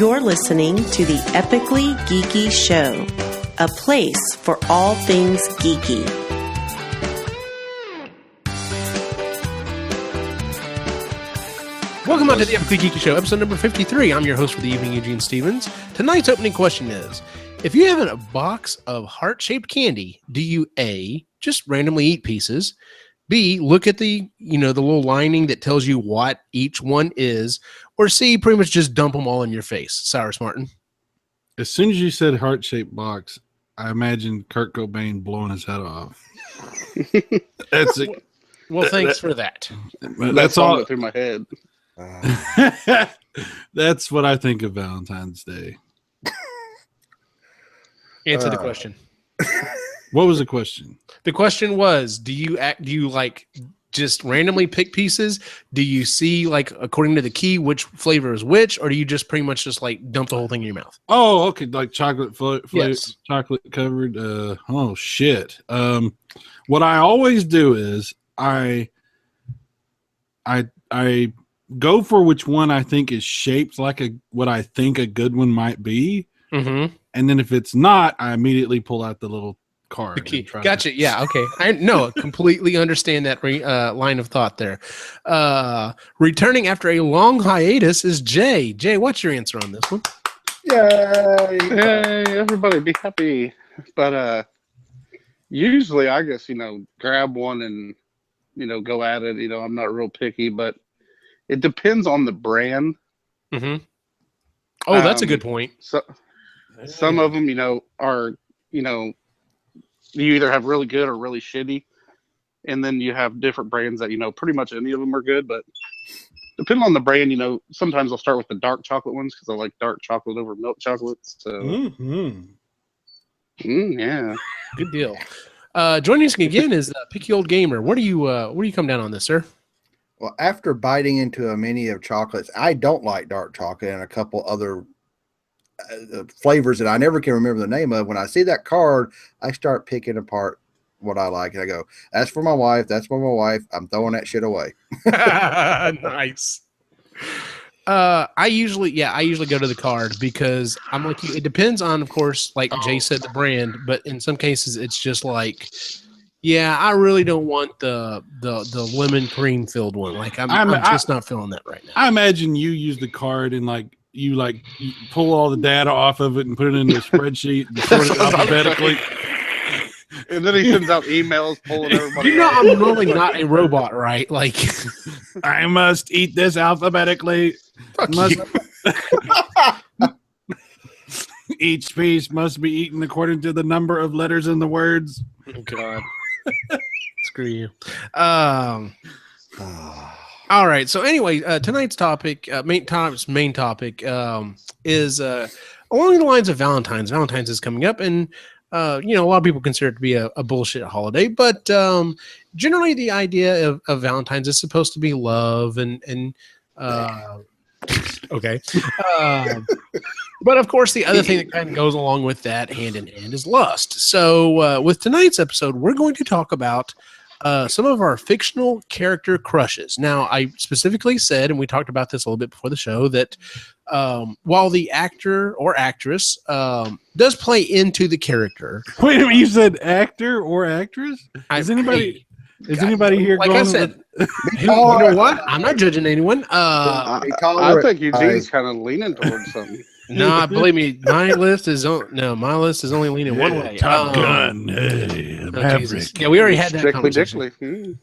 You're listening to the Epically Geeky Show, a place for all things geeky. Welcome back to the Epically Geeky Show, episode number 53. I'm your host for the evening, Eugene Stevens. Tonight's opening question is, if you have a box of heart-shaped candy, do you A, just randomly eat pieces, B, look at the little lining that tells you what each one is, or C, pretty much just dump them all in your face? Cyrus Martin. As soon as you said heart-shaped box, I imagined Kurt Cobain blowing his head off. Well, thanks for that. That's all through my head. That's what I think of Valentine's Day. Answer the question. What was the question? The question was, do you like just randomly pick pieces? Do you see, like, according to the key, which flavor is which, or do you just pretty much just like dump the whole thing in your mouth? Oh, okay, like chocolate Yes. chocolate covered. Oh shit. What I always do is I go for which one I think is shaped like what I think a good one might be. Mm-hmm. And then if it's not, I immediately pull out the little card. The key. Gotcha. Yeah. Okay. I completely understand that line of thought there. Returning after a long hiatus is Jay. Jay, what's your answer on this one? Yay! Hey, everybody be happy. But usually I guess, grab one and, go at it. I'm not real picky, but it depends on the brand. Mm-hmm. Oh, that's a good point. So some of them, are, you either have really good or really shitty. And then you have different brands that, pretty much any of them are good. But depending on the brand, sometimes I'll start with the dark chocolate ones because I like dark chocolate over milk chocolates. So, yeah. Good deal. Joining us again is Picky Old Gamer. Where do you come down on this, sir? Well, after biting into a many of chocolates, I don't like dark chocolate and a couple other flavors that I never can remember the name of. When I see that card, I start picking apart what I like, and I go, "That's for my wife. That's for my wife. I'm throwing that shit away." Nice. I usually go to the card because I'm like you. It depends on, of course, like Jay said, the brand, but in some cases it's just like, yeah, I really don't want the lemon cream filled one. Like I'm just not feeling that right now. I imagine you use the card and you pull all the data off of it and put it into a spreadsheet and sort it alphabetically. And then he sends out emails pulling everybody. I'm really not a robot, right? Like, I must eat this alphabetically. Each piece must be eaten according to the number of letters in the words. Oh, God. Screw you. All right. So anyway, tonight's topic, main topic, is along the lines of Valentine's. Valentine's is coming up, and a lot of people consider it to be a bullshit holiday, but generally the idea of Valentine's is supposed to be love and okay. But of course, the other thing that kind of goes along with that hand in hand is lust. So with tonight's episode, we're going to talk about some of our fictional character crushes. Now, I specifically said, and we talked about this a little bit before the show, that while the actor or actress does play into the character. Wait a minute, you said actor or actress? Is anybody here? Like I said, you know what? I'm not judging anyone. I think Eugene's kind of leaning towards something. No, believe me, my list is only leaning one way. Top Gun. Hey, Jesus. Yeah, we already had that conversation.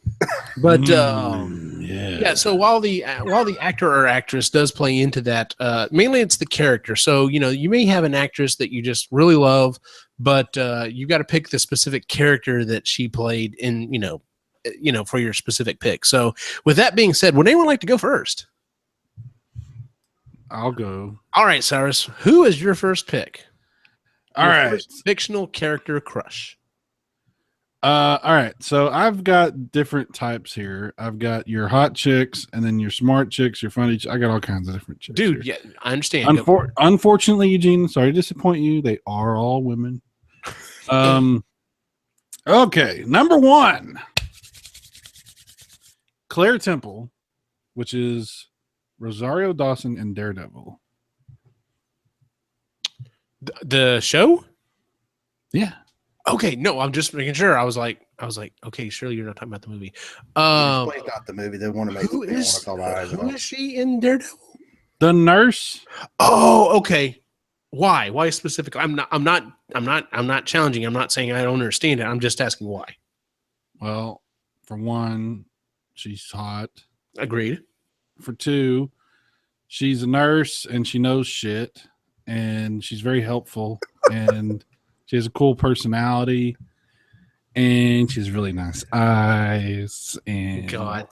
But yeah. So while the actor or actress does play into that, mainly it's the character. So you may have an actress that you just really love, but you got to pick the specific character that she played in. For your specific pick. So with that being said, would anyone like to go first? I'll go. All right, Cyrus, who is your first pick? All right. Fictional character crush. All right. So I've got different types here. I've got your hot chicks and then your smart chicks, your funny I got all kinds of different chicks. Dude, here. yeah, I understand. Unfortunately, Eugene, sorry to disappoint you. They are all women. Okay. Number 1. Claire Temple, which is Rosario Dawson in Daredevil. The show? Yeah. Okay, no, I'm just making sure. I was like, okay, surely you're not talking about the movie. It's not the movie. They want to make. Who is she in Daredevil? The nurse. Oh, okay. Why? Why specifically? I'm not challenging. I'm not saying I don't understand it. I'm just asking why. Well, for one, she's hot. Agreed. For two, she's a nurse and she knows shit, and she's very helpful, and she has a cool personality, and she has really nice eyes. And God,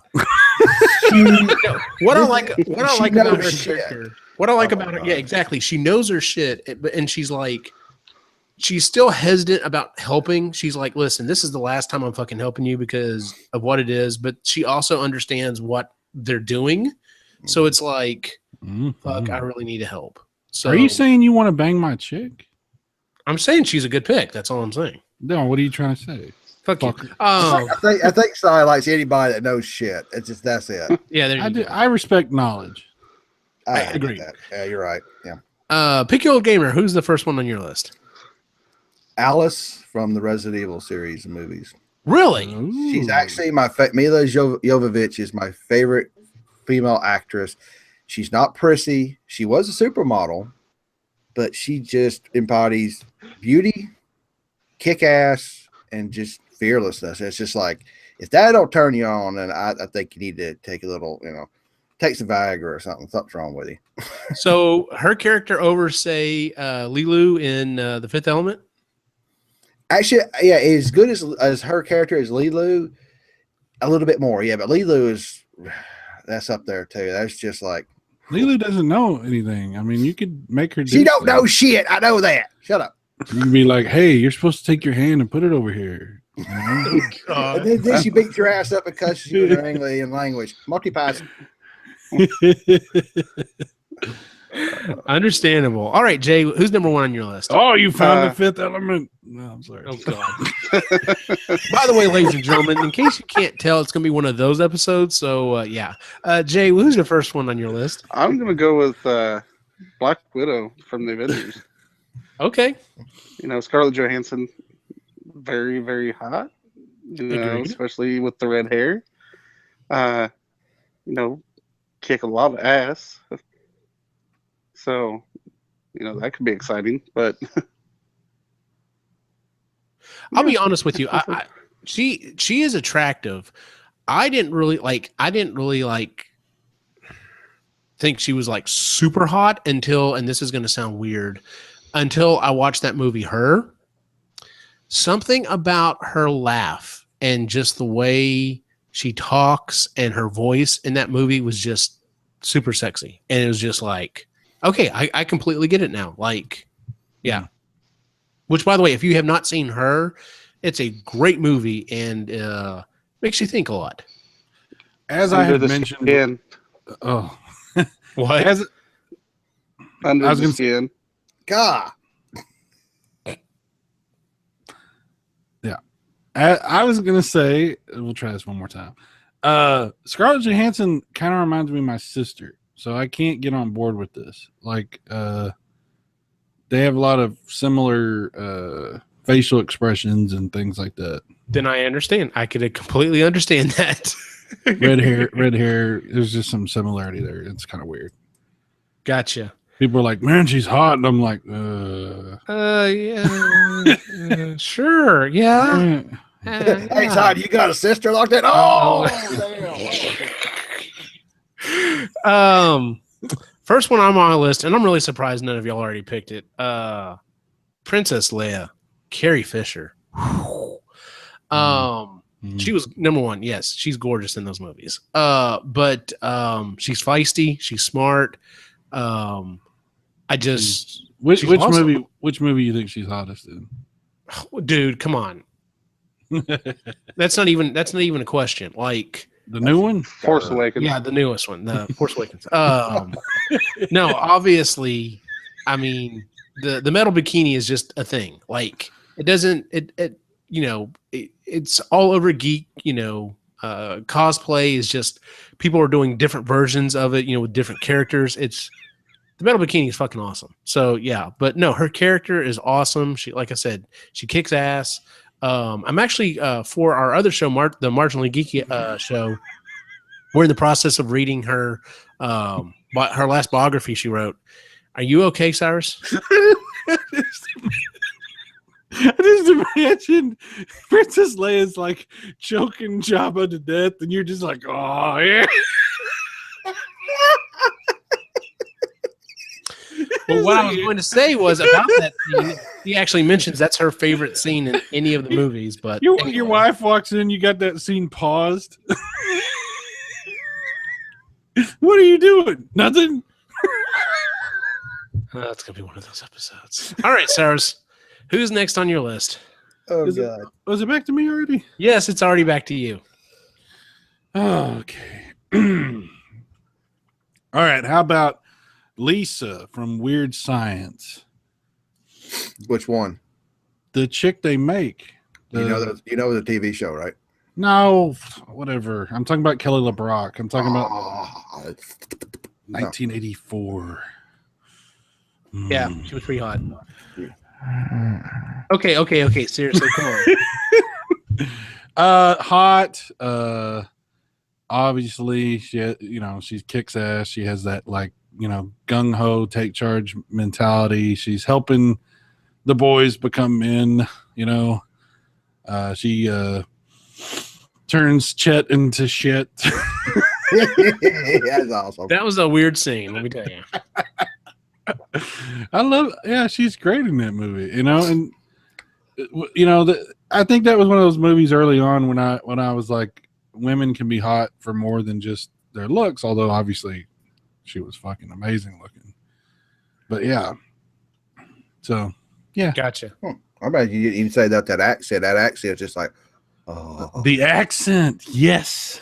what I like about her character. What I like about her, yeah, exactly. She knows her shit, and she's like, she's still hesitant about helping. She's like, listen, this is the last time I'm fucking helping you because of what it is. But she also understands what they're doing. So it's like, fuck, I really need to help. So, are you saying you want to bang my chick? I'm saying she's a good pick. That's all I'm saying. No, what are you trying to say? Fuck you. I think Cy likes anybody that knows shit. It's just that's it. Yeah, there you go. I respect knowledge. I agree. Yeah, you're right. Yeah. Pick your old gamer. Who's the first one on your list? Alice from the Resident Evil series of movies. Really? Ooh. She's actually my Mila Jovovich is my favorite female actress. She's not prissy. She was a supermodel, but she just embodies beauty, kick ass, and just fearlessness. It's just like, if that don't turn you on, then I think you need to take a little, take some Viagra or something. Something's wrong with you. So her character over, say, Lilu in The Fifth Element? Actually, yeah, as good as her character is Lilu, a little bit more. Yeah, but Lilu that's up there too. That's just like, Lilu doesn't know anything. I mean, you could make her. She don't know shit. I know that. Shut up. You can be like, hey, you're supposed to take your hand and put it over here. Oh, God. And then she beats your ass up and cusses you in her Anglian language. Multi-pass. Understandable. All right, Jay, who's number one on your list? Oh, you found The Fifth Element. No, I'm sorry. Oh, God. By the way, ladies and gentlemen, in case you can't tell, it's going to be one of those episodes. So, yeah. Jay, who's your first one on your list? I'm going to go with Black Widow from the Avengers. Okay. Scarlett Johansson, very, very hot, especially with the red hair. Kick a lot of ass. So, that could be exciting, but I'll be honest with you. She is attractive. I didn't really think she was like super hot until, and this is going to sound weird, until I watched that movie, Her. Something about her laugh and just the way she talks and her voice in that movie was just super sexy. And it was just like, okay, I completely get it now. Like, yeah. Which, by the way, if you have not seen Her, it's a great movie and makes you think a lot. As I had mentioned, oh, what? Under the skin. God. Yeah. I was going to say, we'll try this one more time. Scarlett Johansson kind of reminds me of my sister, so I can't get on board with this. Like, they have a lot of similar facial expressions and things like that. Then I understand. I could completely understand that. red hair. There's just some similarity there. It's kind of weird. Gotcha. People are like, man, she's hot. And I'm like, yeah. Sure. Yeah. Hey, Todd, you got a sister like that? Oh, damn. First one on my list, and I'm really surprised none of y'all already picked it. Princess Leia, Carrie Fisher. She was number one. Yes, she's gorgeous in those movies. But she's feisty. She's smart. Which movie you think she's hottest in? Dude, come on. That's not even a question. Like the new one, Force Awakens. Yeah, the newest one, the Force Awakens. No, obviously, I mean the metal bikini is just a thing. Like it doesn't. It's all over geek. Cosplay is just people are doing different versions of it. With different characters. It's the metal bikini is fucking awesome. So yeah, but no, her character is awesome. She, like I said, she kicks ass. I'm actually for our other show, the Marginally Geeky show. We're in the process of reading her last biography she wrote. Are you okay, Cyrus? I just imagine Princess Leia's like choking Jabba to death, and you're just like, oh yeah. Well, what I was going to say was about that scene. He actually mentions that's her favorite scene in any of the movies. But your wife walks in, you got that scene paused. What are you doing? Nothing. That's gonna be one of those episodes. All right, Cyrus, who's next on your list? Oh God! Was it back to me already? Yes, it's already back to you. Okay. All right. How about Lisa from Weird Science? Which one? The chick they make. You know the TV show, right? No, whatever. I'm talking about Kelly LeBrock. I'm talking about 1984. Yeah, she was pretty hot. Okay. Seriously, come on. Hot. Obviously, she kicks ass. She has that gung ho, take charge mentality. She's helping the boys become men. She turns Chet into shit. That's awesome. That was a weird scene. Let me tell you. She's great in that movie, and I think that was one of those movies early on when I was like, women can be hot for more than just their looks, although obviously she was fucking amazing looking. But yeah. So yeah. Gotcha. I bet you didn't even say that accent. That accent is just like, oh. The accent. Yes.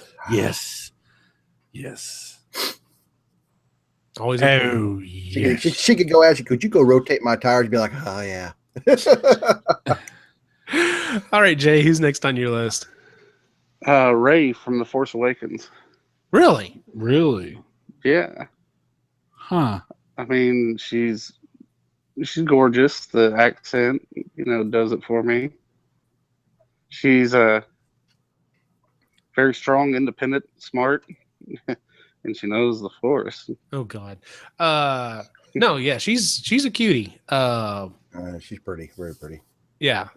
Always. Oh, yes. She could go ask you, could you go rotate my tires? And be like, oh, yeah. All right, Jay, who's next on your list? Rey from The Force Awakens. Really? Yeah. Huh. I mean, she's gorgeous. The accent, does it for me. She's very strong, independent, smart. And she knows the Force. Oh God, no, yeah, she's a cutie. She's pretty, very pretty. Yeah,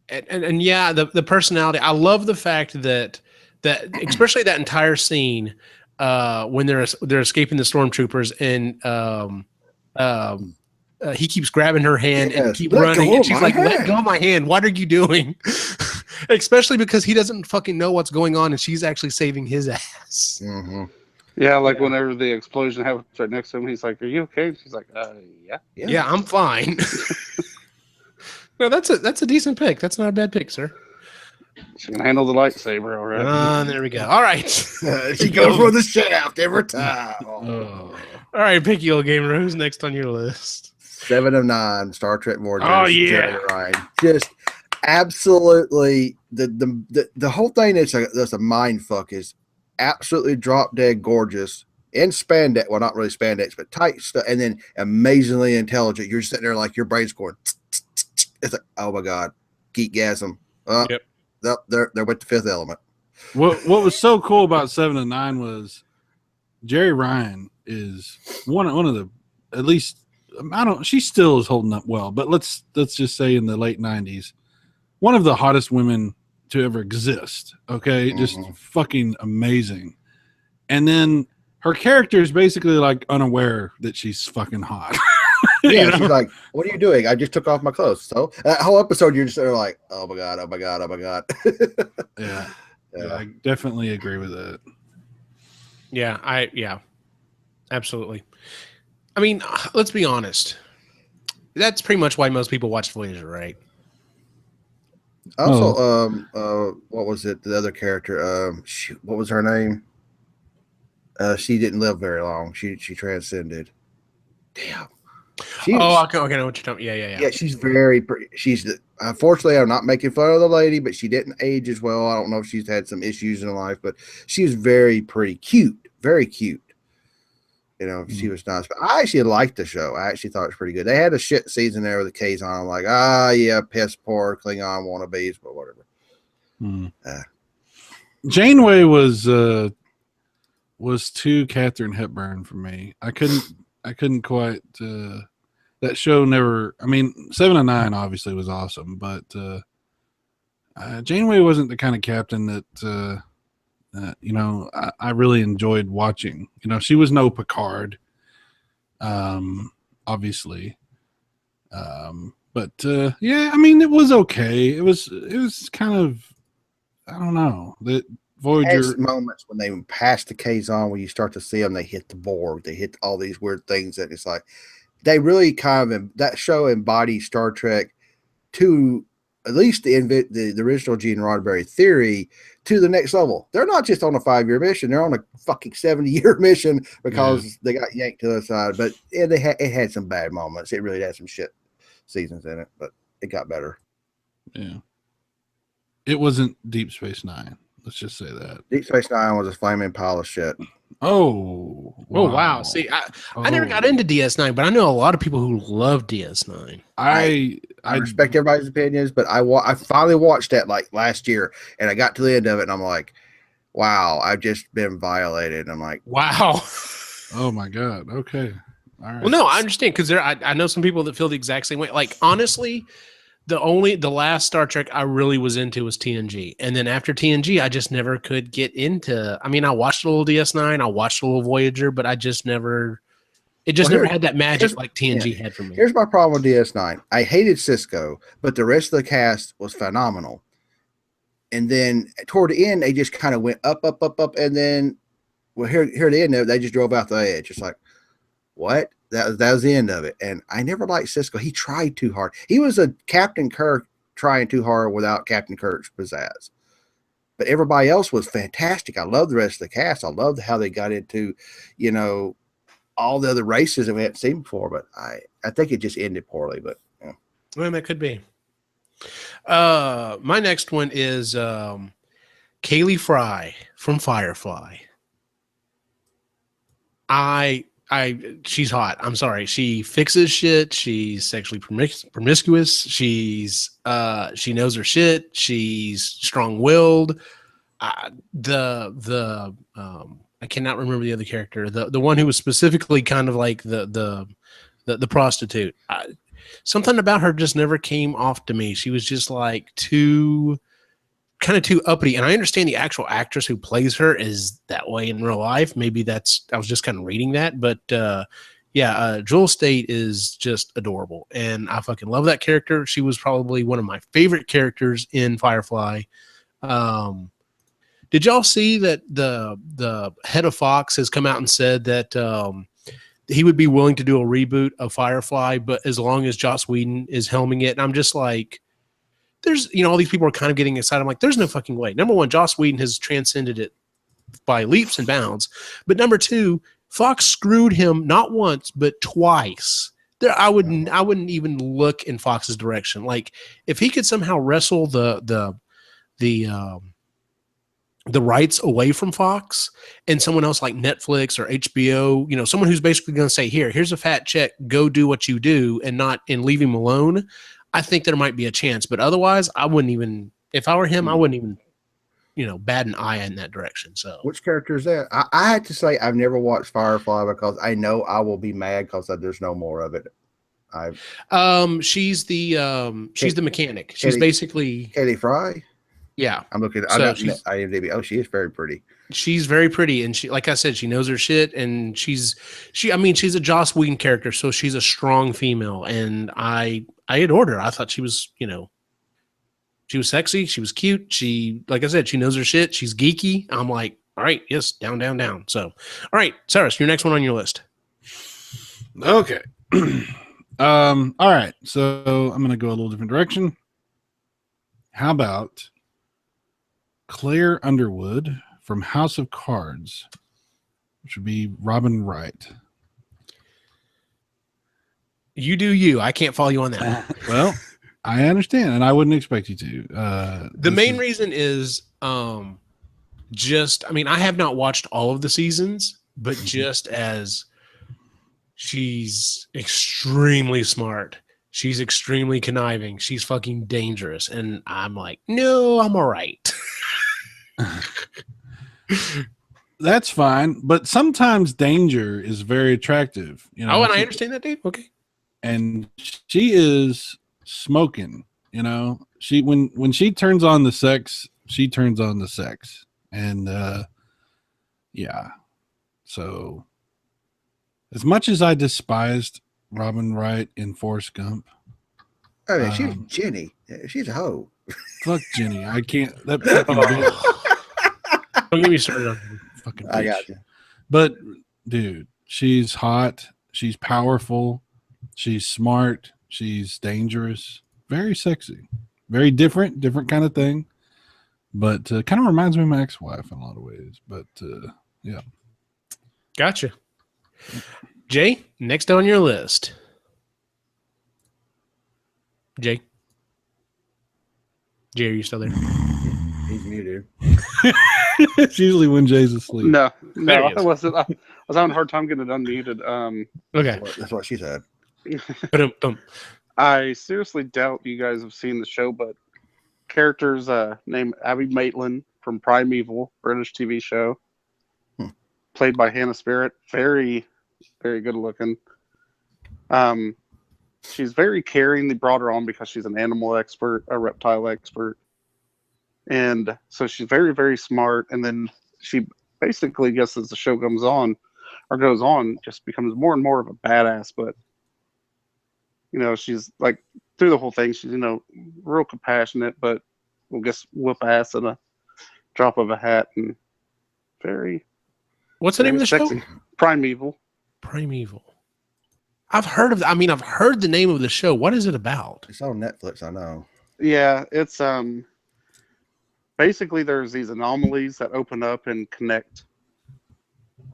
and yeah, the personality. I love the fact that especially that entire scene when they're escaping the stormtroopers and he keeps grabbing her hand and keep running, and she's like, "Let go of my hand! What are you doing?" Especially because he doesn't fucking know what's going on, and she's actually saving his ass. Mm-hmm. Yeah, whenever the explosion happens right next to him, he's like, "Are you okay?" She's like, Yeah, I'm fine." No, that's a decent pick. That's not a bad pick, sir. She can handle the lightsaber, all right. There we go. All right. She goes for the shaft every time. All right, picky old gamer. Who's next on your list? 7 of 9, Star Trek Voyager. Oh yeah, Jerry Ryan. Just absolutely the whole thing is that's a mind fuck. Is absolutely drop dead gorgeous in spandex. Well, not really spandex, but tight stuff, and then amazingly intelligent. You're sitting there like your brain's going. It's like, oh my God, geekgasm. Yep. They're with the Fifth Element. What was so cool about 7 of 9 was Jerry Ryan is one of the, at least she still is holding up well, but let's just say in the late 90s, one of the hottest women to ever exist. Okay, just fucking amazing. And then her character is basically like unaware that she's fucking hot. Yeah, she's like, "What are you doing? I just took off my clothes." So that whole episode, you're just sort of like, "Oh my God, oh my God, oh my God." Yeah, I definitely agree with that. Yeah, absolutely. I mean, let's be honest. That's pretty much why most people watch Voyager, right? Also, what was it? The other character, what was her name? She didn't live very long. She transcended. Damn. Okay, I know what you're talking. Yeah. Yeah, she's very pretty. Unfortunately, I'm not making fun of the lady, but she didn't age as well. I don't know if she's had some issues in her life, but she was very pretty, cute, very cute. You know, she was nice. But I actually liked the show. I actually thought it was pretty good. They had a shit season there with the K's on. I'm like, yeah, piss poor Klingon wannabes, but whatever. Janeway was too Katharine Hepburn for me. I couldn't quite. That show never. I mean, 7 and 9 obviously was awesome, but Janeway wasn't the kind of captain that you know I really enjoyed watching. You know, she was no Picard, obviously, but yeah, I mean, it was okay. It was kind of, I don't know, that Voyager moments when they pass the K's on, when you start to see them, they hit the board, they hit all these weird things that it's like they really kind of, that show embodies Star Trek to at least the original Gene Roddenberry theory to the next level. They're not just on a 5-year mission; they're on a fucking 70-year mission because they got yanked to the side. But yeah, it had some bad moments. It really had some shit seasons in it, but it got better. Yeah, it wasn't Deep Space Nine. Let's just say that Deep Space Nine was a flaming pile of shit. Oh, wow. See, I never got into DS9, but I know a lot of people who love DS9. I respect everybody's opinions, but I finally watched that like last year, and I got to the end of it, and I'm like, wow, I've just been violated. I'm like, wow. Oh my God. Okay. All right. Well, no, I understand, because I know some people that feel the exact same way. Like, honestly, the last Star Trek I really was into was TNG. And then after TNG, I just never could get into, I mean, I watched a little DS9, I watched a little Voyager, but I just never, never had that magic like TNG had for me. Here's my problem with DS9. I hated Cisco, but the rest of the cast was phenomenal. And then toward the end, they just kind of went up. And then, well, here at the end of it, they just drove out the edge. It's like, what? That was the end of it. And I never liked Cisco. He tried too hard. He was a Captain Kirk trying too hard without Captain Kirk's pizzazz. But everybody else was fantastic. I love the rest of the cast. I loved how they got into, you know, all the other races that we hadn't seen before. But I think it just ended poorly. But yeah. Well, that could be. My next one is Kaylee Fry from Firefly. She's hot. I'm sorry. She fixes shit. She's sexually promiscuous. She knows her shit. She's strong-willed. I cannot remember the other character. The one who was specifically kind of like the prostitute. Something about her just never came off to me. She was just like too uppity. And I understand the actual actress who plays her is that way in real life. Maybe I was just kind of reading that, but Jewel Staite is just adorable. And I fucking love that character. She was probably one of my favorite characters in Firefly. Did y'all see that the head of Fox has come out and said that, he would be willing to do a reboot of Firefly, but as long as Joss Whedon is helming it? And I'm just like, there's, all these people are kind of getting excited. I'm like, there's no fucking way. Number one, Joss Whedon has transcended it by leaps and bounds. But number two, Fox screwed him not once, but twice. I wouldn't even look in Fox's direction. Like, if he could somehow wrestle the rights away from Fox and someone else like Netflix or HBO, someone who's basically going to say, here's a fat check, go do what you do, and leave him alone, I think there might be a chance. But otherwise, I wouldn't even, if I were him, I wouldn't even, bat an eye in that direction. So, which character is that? I had to say I've never watched Firefly because I know I will be mad because there's no more of it. She's the mechanic. She's basically Katie Fry. Yeah, I'm looking. I got IMDb. Oh, she is very pretty. She's very pretty, and she, like I said, she knows her shit, and she's a Joss Whedon character, so she's a strong female, and I adored her. I thought she was, she was sexy, she was cute. She, like I said, she knows her shit. She's geeky. I'm like, all right, yes, down. So, all right, Cyrus, your next one on your list. Okay. All right, so I'm gonna go a little different direction. How about Claire Underwood from House of Cards, which would be Robin Wright? You do you. I can't follow you on that. Well, I understand, and I wouldn't expect you to. The main reason is I have not watched all of the seasons, but just as She's extremely smart. She's extremely conniving. She's fucking dangerous. And I'm like, no, I'm all right. That's fine, but sometimes danger is very attractive. You know. Oh, and I understand that, dude. Okay. And she is smoking. You know, she when she turns on the sex, she turns on the sex, and yeah. So, as much as I despised Robin Wright in Forrest Gump, I mean, she's Jenny. She's a hoe. Fuck Jenny. I can't. That fucking bitch. Don't get me started on Fucking bitch. I got you. But dude, she's hot. She's powerful. She's smart. She's dangerous. Very sexy. Very different kind of thing. But kind of reminds me of my ex-wife in a lot of ways. But yeah. Gotcha. Jay, next on your list. Jay, are you still there? He's muted. It's usually when Jay's asleep. No, I wasn't. I was having a hard time getting it unmuted. Okay. That's what she said. I seriously doubt you guys have seen the show, but characters named Abby Maitland from Primeval, British TV show, played by Hannah Spirit. Very, very good looking. She's very caring. They brought her on because she's an animal expert, a reptile expert. And so she's very, very smart. And then she basically, I guess as the show goes on, just becomes more and more of a badass. But, you know, she's like, through the whole thing, she's, you know, real compassionate, but will just whoop ass in a drop of a hat. And very... What's the name of the show? Primeval. Primeval. I've heard the name of the show. What is it about? It's on Netflix, I know. Yeah, it's basically there's these anomalies that open up and connect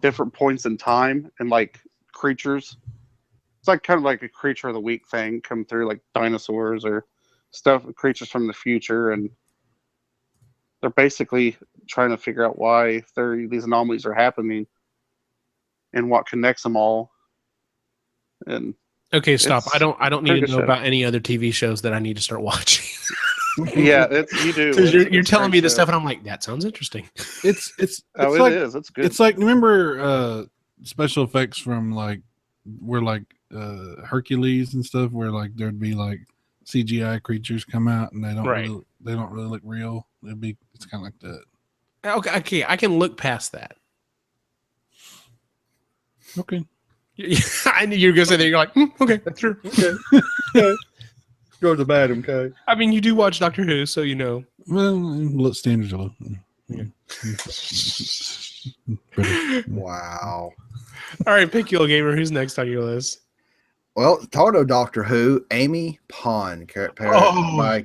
different points in time, and like creatures. It's like kind of like a creature of the week thing come through, like dinosaurs or creatures from the future, and they're basically trying to figure out why these anomalies are happening and what connects them all. And okay, stop. I don't need to know about any other TV shows that I need to start watching. Yeah, you do. Because you're telling me this stuff, and I'm like, that sounds interesting. It's it like, is. It's good. It's like, remember special effects from like where like Hercules and stuff, where like there'd be like CGI creatures come out and they don't really look real. It's kind of like that. Okay, I can look past that. Okay. I knew you were gonna say that. You're like, okay, sure. Okay. Go to bed, okay? I mean, you do watch Doctor Who, so you know. Well, standards are low. Yeah. Wow. All right, pick your gamer. Who's next on your list? Well, talking of Doctor Who, Amy Pond, played by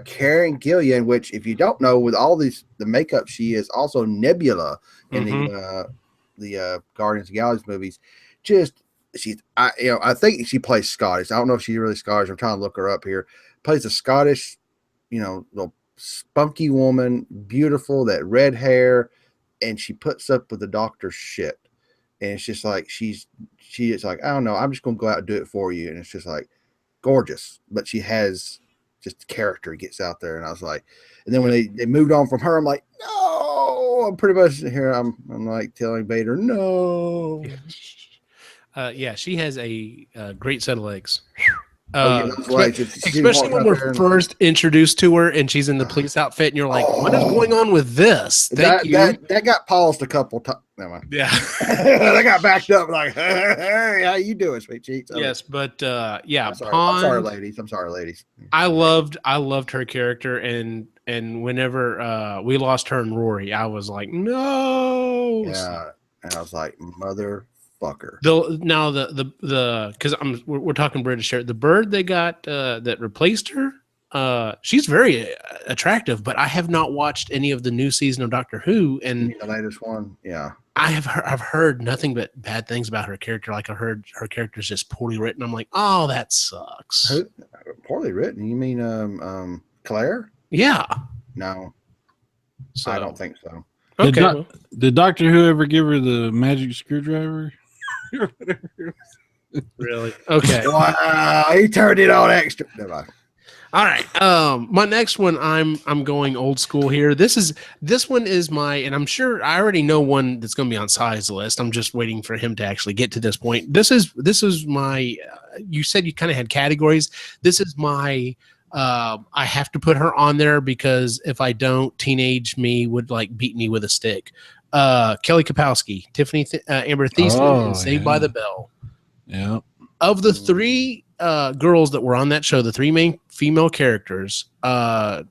Karen Gillan, which, if you don't know, with all the makeup, she is also Nebula in the Guardians of the Galaxy movies. I think she plays Scottish. I don't know if she's really Scottish. I'm trying to look her up here. Plays a Scottish, little spunky woman, beautiful, that red hair, and she puts up with the doctor's shit. And it's just like she is like, I don't know, I'm just gonna go out and do it for you. And it's just like gorgeous. But she has just character gets out there, and I was like, and then when they moved on from her, I'm like, no, I'm pretty much here. I'm like telling Vader, no. Yeah, she has a great set of legs. Especially when we're first introduced to her and she's in the police outfit, and you're like, what is going on with this? That got paused a couple times. Yeah. They got backed up like, hey, how you doing, sweet cheeks? Yes, but yeah, I'm sorry, ladies. I loved her character, and whenever we lost her and Rory, I was like, no. Yeah, and I was like, motherfucker. Because we're talking British here. The bird they got that replaced her, she's very attractive, but I have not watched any of the new season of Doctor Who, and the latest one. Yeah, I've heard nothing but bad things about her character. Like, I heard her character is just poorly written. I'm like, oh, that sucks. Who? Poorly written? You mean Claire? Yeah. No, so, I don't think so. Okay. Did Doctor Who ever give her the magic screwdriver? Really? Okay. Wow, he turned it on extra. Never mind. All right. My next one, I'm going old school here. This one is my, and I'm sure I already know one that's going to be on Si's list. I'm just waiting for him to actually get to this point. This is my. You said you kind of had categories. This is my. I have to put her on there because if I don't, teenage me would like beat me with a stick. Kelly Kapowski, Tiffany, Amber Thiessen, and Saved by the Bell. Yeah. Of the three girls that were on that show, the three main female characters, to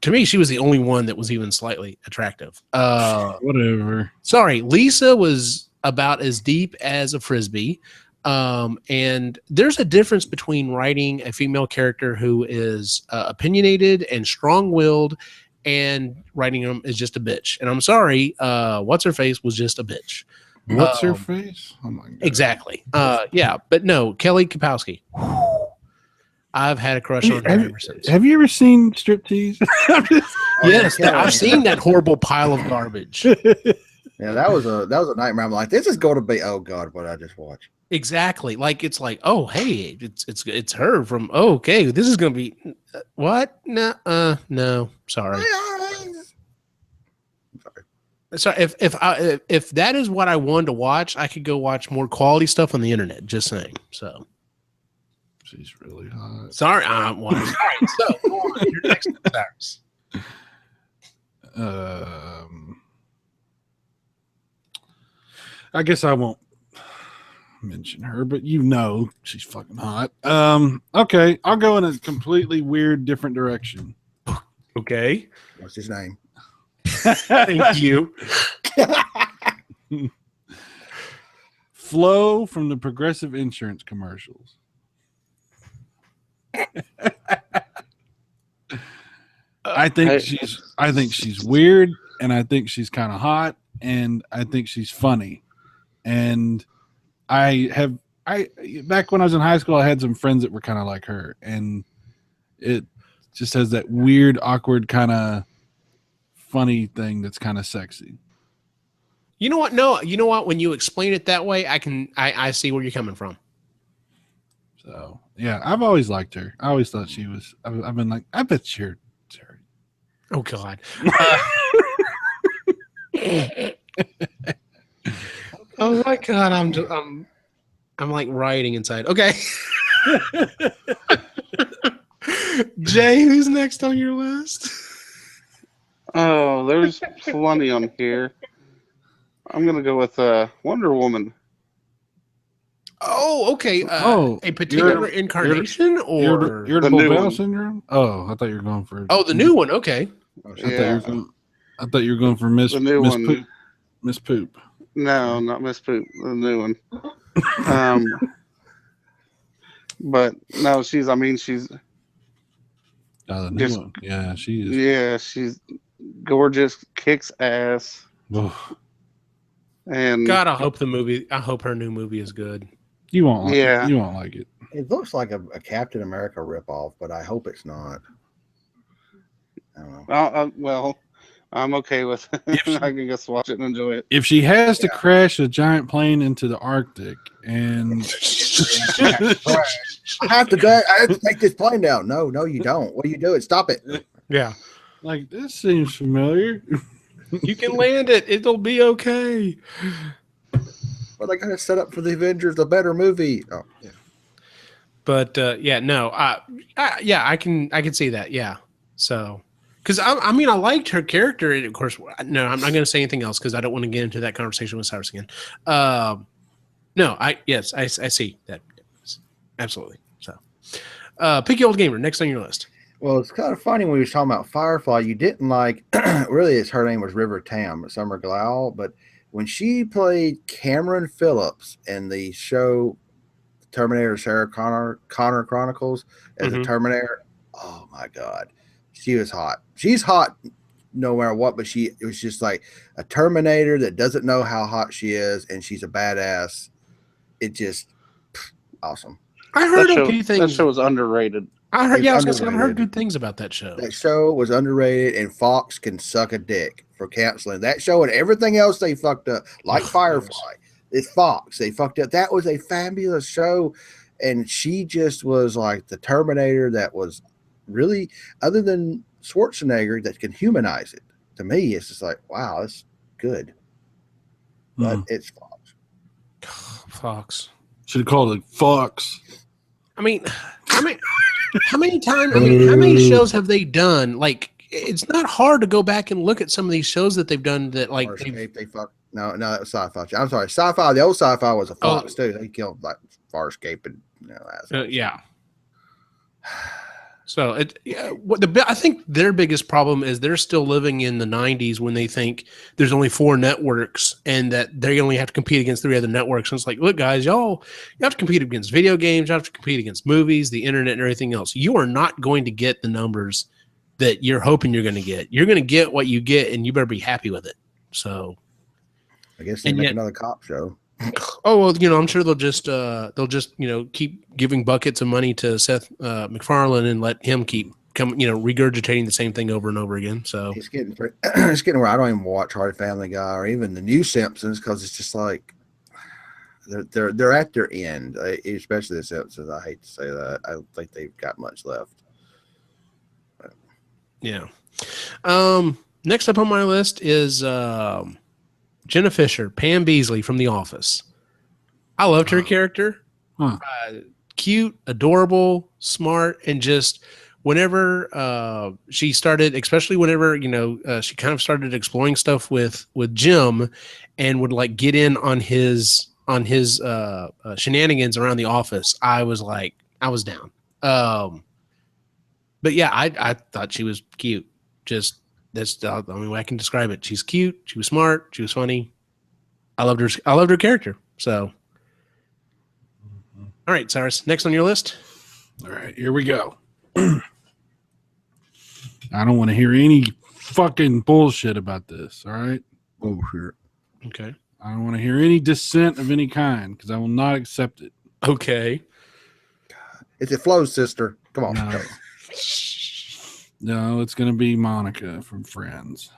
me, she was the only one that was even slightly attractive. Whatever. Sorry, Lisa was about as deep as a frisbee. And there's a difference between writing a female character who is opinionated and strong-willed and writing them as just a bitch. And I'm sorry, what's her face was just a bitch. What's her face? Oh my God. Exactly. Yeah, but no, Kelly Kapowski. I've had a crush on her ever since. Have you ever seen Striptease? Yes, I've seen that horrible pile of garbage. Yeah, that was a nightmare. I'm like, this is going to be. Oh God, what I just watched. Exactly. Like it's like, oh hey, it's her from. Oh, okay, this is gonna be what? No, sorry. So if that is what I wanted to watch, I could go watch more quality stuff on the internet. Just saying. So she's really hot. Sorry, well, sorry. So go on. Your next Cyrus. I guess I won't mention her, but you know she's fucking hot. Okay, I'll go in a completely weird, different direction. Okay. What's his name? Thank you. Flo from the Progressive Insurance commercials. I think she's weird, and I think she's kind of hot, and I think she's funny. And back when I was in high school, I had some friends that were kind of like her, and it just has that weird, awkward kind of funny thing that's kind of sexy. You know what? No, you know what? When you explain it that way, I see where you're coming from. So yeah, I've always liked her. I always thought she was. I've been like, I bet you're. Oh God. Oh my God, I'm like rioting inside. Okay. Jay, who's next on your list? Oh, there's plenty on here. I'm gonna go with Wonder Woman. Oh, okay. A particular incarnation or irritable bowel syndrome? Oh, I thought you were going for. Oh, the new one. Okay. I thought you were going for Miss Poop. No, not Miss Poop. The new one. But no, she's. The new one. Yeah, she is. Yeah, she's gorgeous. Kicks ass. And God, I hope her new movie is good. You won't like it. You won't like it. It looks like a Captain America ripoff, but I hope it's not. I don't know. Well, I'm okay with it. I can just watch it and enjoy it. If she has to crash a giant plane into the Arctic and I have to take this plane down. No, you don't. What are you doing? Stop it. Yeah. Like, this seems familiar. You can land it. It'll be okay. Well, they got to set up for the Avengers, the better movie. Oh, yeah. But I can see that. Yeah. So, because I mean, I liked her character. And of course, no, I'm not going to say anything else because I don't want to get into that conversation with Cyrus again. I see that. Absolutely. So, Picky Old Gamer, next on your list. Well, it's kind of funny when we were talking about Firefly. You didn't like, really, her name was River Tam, Summer Glau, but when she played Cameron Phillips in the show Terminator Sarah Connor Chronicles as a Terminator, oh my God, she was hot. She's hot no matter what, but it was just like a Terminator that doesn't know how hot she is, and she's a badass. It just awesome. I heard things. That show was underrated. I heard good things about that show. That show was underrated, and Fox can suck a dick for canceling that show and everything else they fucked up, like Firefly. It's Fox. They fucked up. That was a fabulous show, and she just was like the Terminator. That was really, other than Schwarzenegger, that can humanize it. To me, it's just like, wow, it's good. But it's Fox. Fox. Should have called it Fox. I mean, how many times? I mean, how many shows have they done? Like, it's not hard to go back and look at some of these shows that they've done. That like no, that was Sci-Fi. I'm sorry, Sci-Fi. The old Sci-Fi was a Fox too. They killed like Farscape and yeah. So I think their biggest problem is they're still living in the 90s when they think there's only 4 networks and that they only have to compete against 3 other networks. And it's like, look, guys, you have to compete against video games, you have to compete against movies, the internet, and everything else. You are not going to get the numbers that you're hoping you're going to get. You're going to get what you get, and you better be happy with it. So, I guess they make another cop show. Oh well, I'm sure they'll just keep giving buckets of money to Seth MacFarlane and let him keep regurgitating the same thing over and over again. So it's getting where I don't even watch Hard Family Guy or even the new Simpsons because it's just like they're at their end, especially the Simpsons. I hate to say that. I don't think they've got much left. But. Yeah. Next up on my list is Jenna Fisher, Pam Beasley from The Office. I loved her character. Cute, adorable, smart, and just whenever she started, especially whenever she kind of started exploring stuff with Jim, and would like get in on his shenanigans around the office. I was down. But yeah, I thought she was cute. Just. That's the only way I can describe it. She's cute. She was smart. She was funny. I loved her. I loved her character. So, all right, Cyrus. Next on your list. All right, here we go. I don't want to hear any fucking bullshit about this. All right. Oh, sure. Okay. I don't want to hear any dissent of any kind because I will not accept it. Okay. It's a Flo's sister. Come on. No. No, it's going to be Monica from Friends.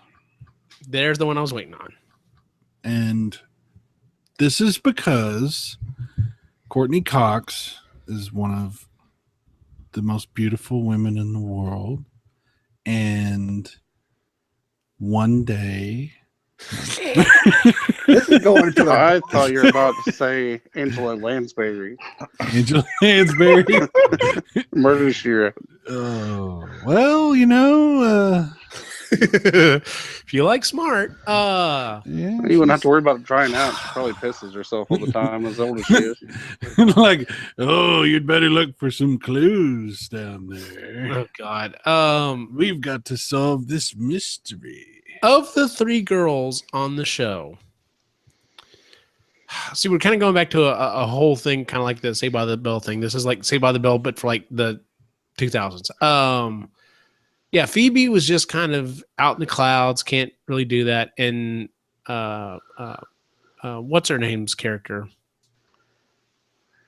There's the one I was waiting on. And this is because Courtney Cox is one of the most beautiful women in the world. And one day... This is going to I thought you were about to say Angela Lansbury. Angela Lansbury? Murder, She Wrote. Oh, well, if you like smart, yeah, you wouldn't have to worry about trying out. She probably pisses herself all the time as old as she is. Like, oh, you'd better look for some clues down there. Oh God. We've got to solve this mystery. Of the 3 girls on the show, see, we're kind of going back to a whole thing, kind of like the Saved by the Bell thing. This is like Saved by the Bell, but for like the 2000s. Yeah, Phoebe was just kind of out in the clouds, can't really do that. And what's her name's character?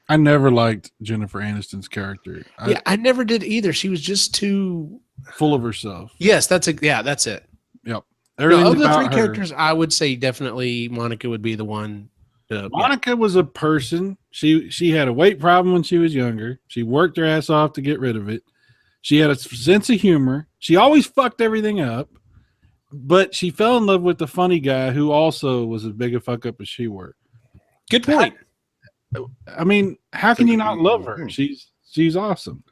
I never liked Jennifer Aniston's character. I never did either. She was just too full of herself. Yes, that's it. Yeah, that's it. Yep. Of the 3 characters, I would say definitely Monica would be the one. Monica was a person. She had a weight problem when she was younger. She worked her ass off to get rid of it. She had a sense of humor. She always fucked everything up, but she fell in love with the funny guy who also was as big a fuck up as she were. Good point. I mean, how can you not love her? She's awesome.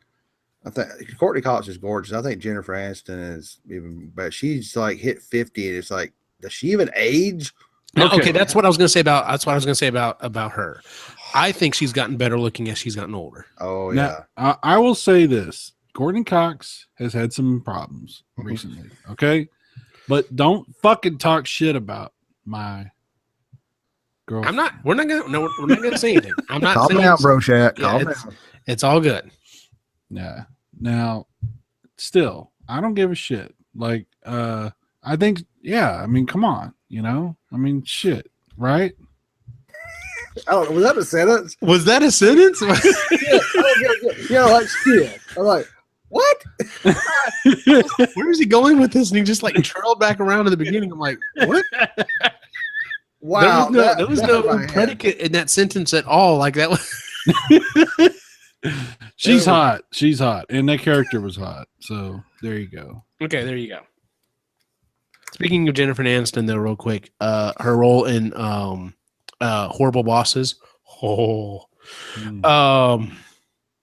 I think Courtney Cox is gorgeous. I think Jennifer Aniston is even, but she's like hit 50, and it's like, does she even age? Okay, that's what I was going to say about. That's what I was going to say about her. I think she's gotten better looking as she's gotten older. Oh yeah. Now, I will say this: Courtney Cox has had some problems recently. Okay, but don't fucking talk shit about my girlfriend. I'm not. We're not going to say anything. I'm not. Calm down, bro, Shaq. Calm down. It's all good. Yeah. Now, still, I don't give a shit. Like, I think, yeah. I mean, come on. I mean, shit, right? Oh, was that a sentence? Was that a sentence? Yeah, like shit. I'm like, what? Where is he going with this? And he just like trailed back around to the beginning. I'm like, what? Wow, there was no predicate in that sentence at all. Like that was. She's hot. She's hot, and that character was hot. So there you go. Okay, there you go. Speaking of Jennifer Aniston, though, real quick, her role in Horrible Bosses.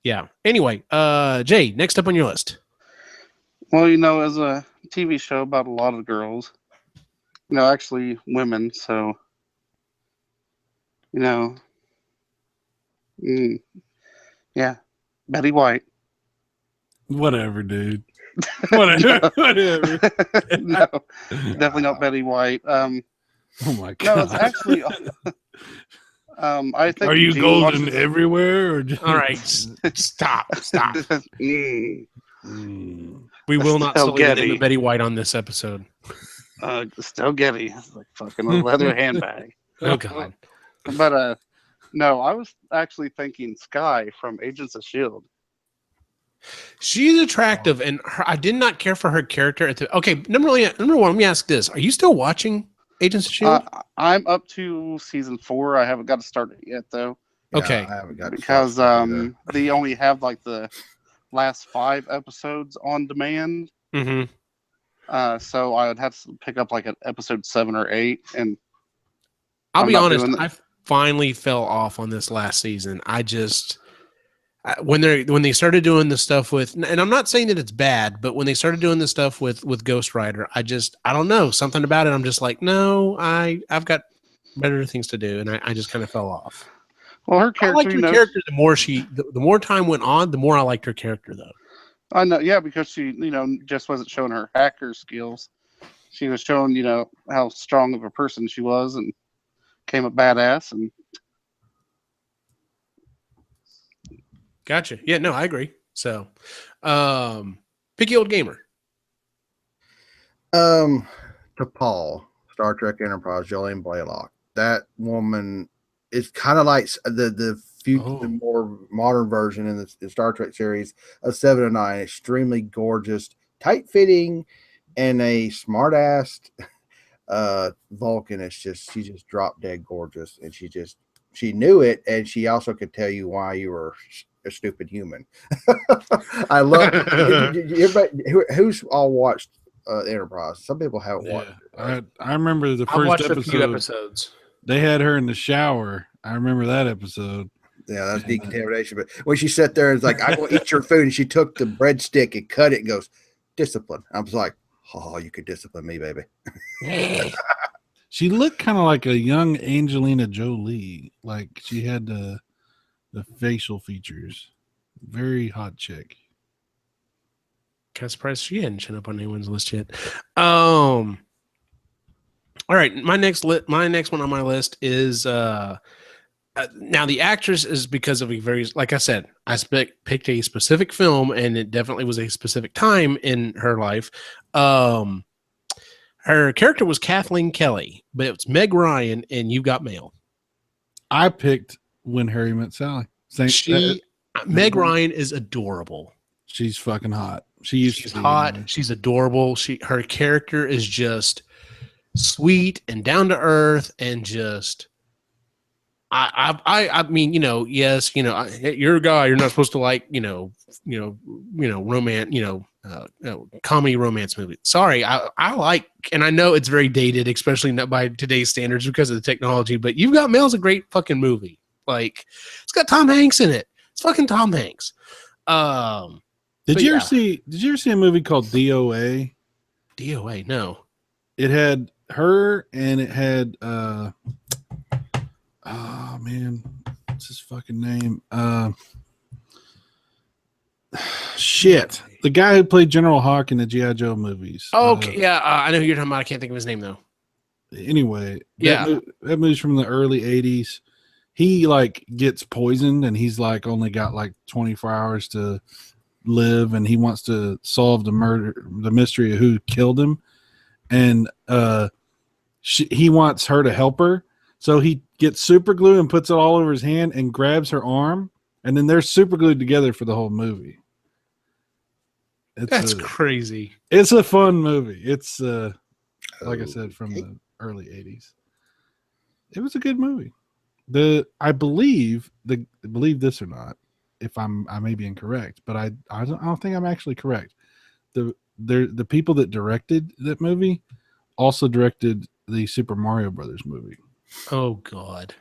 Yeah. Anyway, Jay, next up on your list. Well, as a TV show about a lot of girls, actually women, so, yeah, Betty White. Whatever, dude. Whatever. No, definitely not Betty White. Oh my god. No, it's actually. I think. Are you golden everywhere? Or just... All right, stop. Mm. We will not say the name of Betty White on this episode. Still Getty, like fucking a leather handbag. Oh god. But no, I was actually thinking Skye from Agents of S.H.I.E.L.D. She's attractive, and I did not care for her character. Okay, number one, let me ask this: are you still watching Agents of S.H.I.E.L.D.? I'm up to season 4. I haven't got to start it yet, though. Okay, I haven't got because they only have like the last 5 episodes on demand. Mm-hmm. So I would have to pick up like an episode 7 or 8, and I'll be honest, I finally fell off on this last season. I just when they started doing the stuff with, and I'm not saying that it's bad, but when they started doing the stuff with Ghost Rider, I don't know, something about it. I'm just like, no, I've got better things to do, and I just kind of fell off. Well, her character, I liked her character the more time went on, the more I liked her character, though. I know, yeah, because she, just wasn't showing her hacker skills. She was showing, how strong of a person she was, and came a badass. And gotcha. Yeah, no, I agree. So, picky old gamer. T'Pol, Star Trek Enterprise, Jolene Blaylock. That woman is kind of like the more modern version in the Star Trek series of 7 of 9. Extremely gorgeous, tight fitting, and a smart ass Vulcan. She's just drop dead gorgeous, and she knew it, and she also could tell you why you were a stupid human. I love everybody who's all watched Enterprise. Some people haven't watched it, right? I remember the first episode. A few episodes. They had her in the shower. I remember that episode. Yeah, that's decontamination. But when she sat there and was like, "I will eat your food," and she took the breadstick and cut it and goes, "Discipline." I was like, "Oh, you could discipline me, baby." She looked kind of like a young Angelina Jolie. Like she had the facial features. Very hot chick. Kind of surprised she hadn't shown up on anyone's list yet. All right, my next one on my list is now the actress is because of a very, like I said, I picked a specific film, and it definitely was a specific time in her life. Her character was Kathleen Kelly, but it was Meg Ryan, and You've Got Mail. I picked When Harry Met Sally. Meg Ryan is adorable. She's fucking hot. She's hot. Anyway. She's adorable. Her character is just sweet and down to earth, and just I mean, yes, you're a guy, you're not supposed to like, romance, comedy romance movie. Sorry, I like, and I know it's very dated, especially not by today's standards because of the technology, but You've Got Mail's a great fucking movie. Like, it's got Tom Hanks in it. It's fucking Tom Hanks. Did you ever see a movie called DOA? DOA, no. It had her, and it had oh man, what's his fucking name? Shit. The guy who played General Hawk in the G.I. Joe movies. Oh, okay, yeah, I know who you're talking about. I can't think of his name though. Anyway, that movie's from the early 80s. He like gets poisoned, and he's like only got like 24 hours to live, and he wants to solve the mystery of who killed him, and he wants her to help her, so he gets super glue and puts it all over his hand and grabs her arm, and then they're super glued together for the whole movie. That's crazy. It's a fun movie. It's like I said, from the early 80s. It was a good movie. I believe this or not, if I may be incorrect, but I don't think I'm actually correct. The people that directed that movie also directed the Super Mario Brothers movie. Oh God.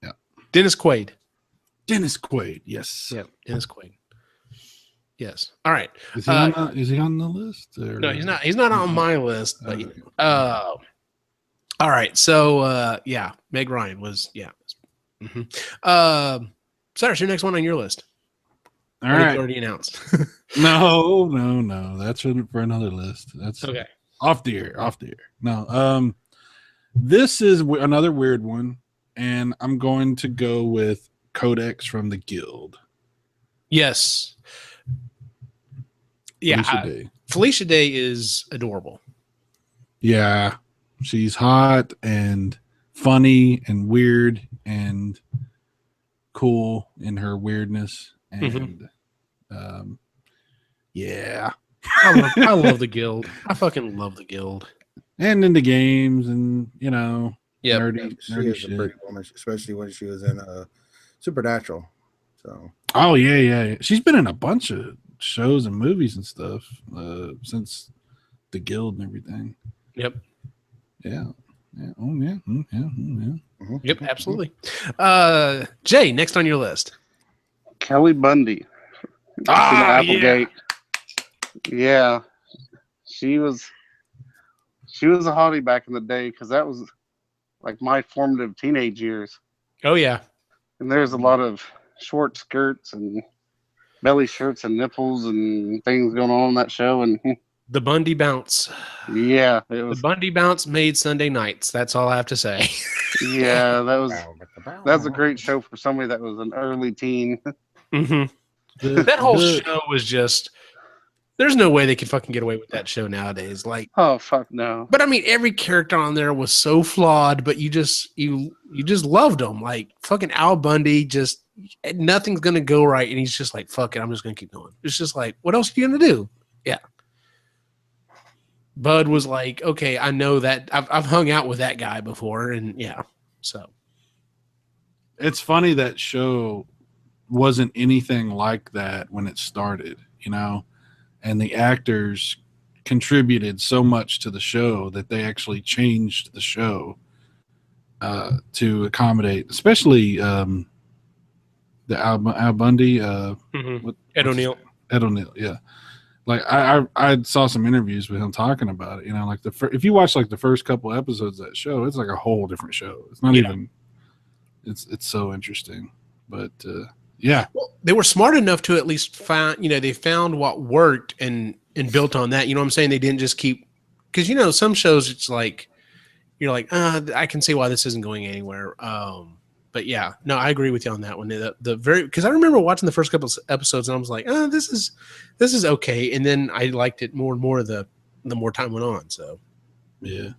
Yeah. Dennis Quaid. Yes. Yep. Dennis Quaid. Yes. All right. Is he on the list? Or? No, he's not. He's not on my list. But all right. So yeah, Meg Ryan was Mm-hmm. Cyrus, your next one on your list. All right. Already announced. No. That's for another list. That's okay. Off the air. No. This is another weird one, and I'm going to go with Codex from the Guild. Yes. Yeah. Felicia Day is adorable. Yeah. She's hot and funny and weird and cool in her weirdness. And yeah. I love the Guild. I fucking love the Guild. And into games and, nerdy She is shit. a pretty woman, especially when she was in Supernatural. So. Oh yeah. She's been in a bunch of shows and movies and stuff since the Guild and everything. Yep. Yeah. Oh yeah. Mm-hmm. Yep. Absolutely. Jay, next on your list. Kelly Bundy. Applegate. Yeah. She was a hottie back in the day because that was like my formative teenage years. Oh yeah. And there's a lot of short skirts and belly shirts and nipples and things going on in that show. And the Bundy bounce. Yeah, it was. The Bundy bounce made Sunday nights. That's all I have to say. Yeah, that's a great show for somebody that was an early teen. Mm-hmm. That whole show was just. There's no way they could fucking get away with that show nowadays. Like, oh fuck no. But I mean, every character on there was so flawed, but you just loved them. Like fucking Al Bundy, just nothing's gonna go right, and he's just like, fuck it, I'm just gonna keep going. It's just like, what else are you gonna do? Yeah. Bud was like, okay, I know that I've hung out with that guy before, and yeah, so it's funny that show wasn't anything like that when it started, and the actors contributed so much to the show that they actually changed the show to accommodate, especially the Al Bundy, Ed O'Neill. Ed O'Neill, yeah. Like I saw some interviews with him talking about it. Like if you watch like the first couple episodes of that show, it's like a whole different show. It's not even. It's so interesting, but yeah. Well, they were smart enough to at least find. They found what worked and built on that. You know what I'm saying? They didn't just keep because some shows it's like you're like I can see why this isn't going anywhere. But yeah, no, I agree with you on that one. Because I remember watching the first couple of episodes and I was like, this is okay, and then I liked it more and more the more time went on. So yeah.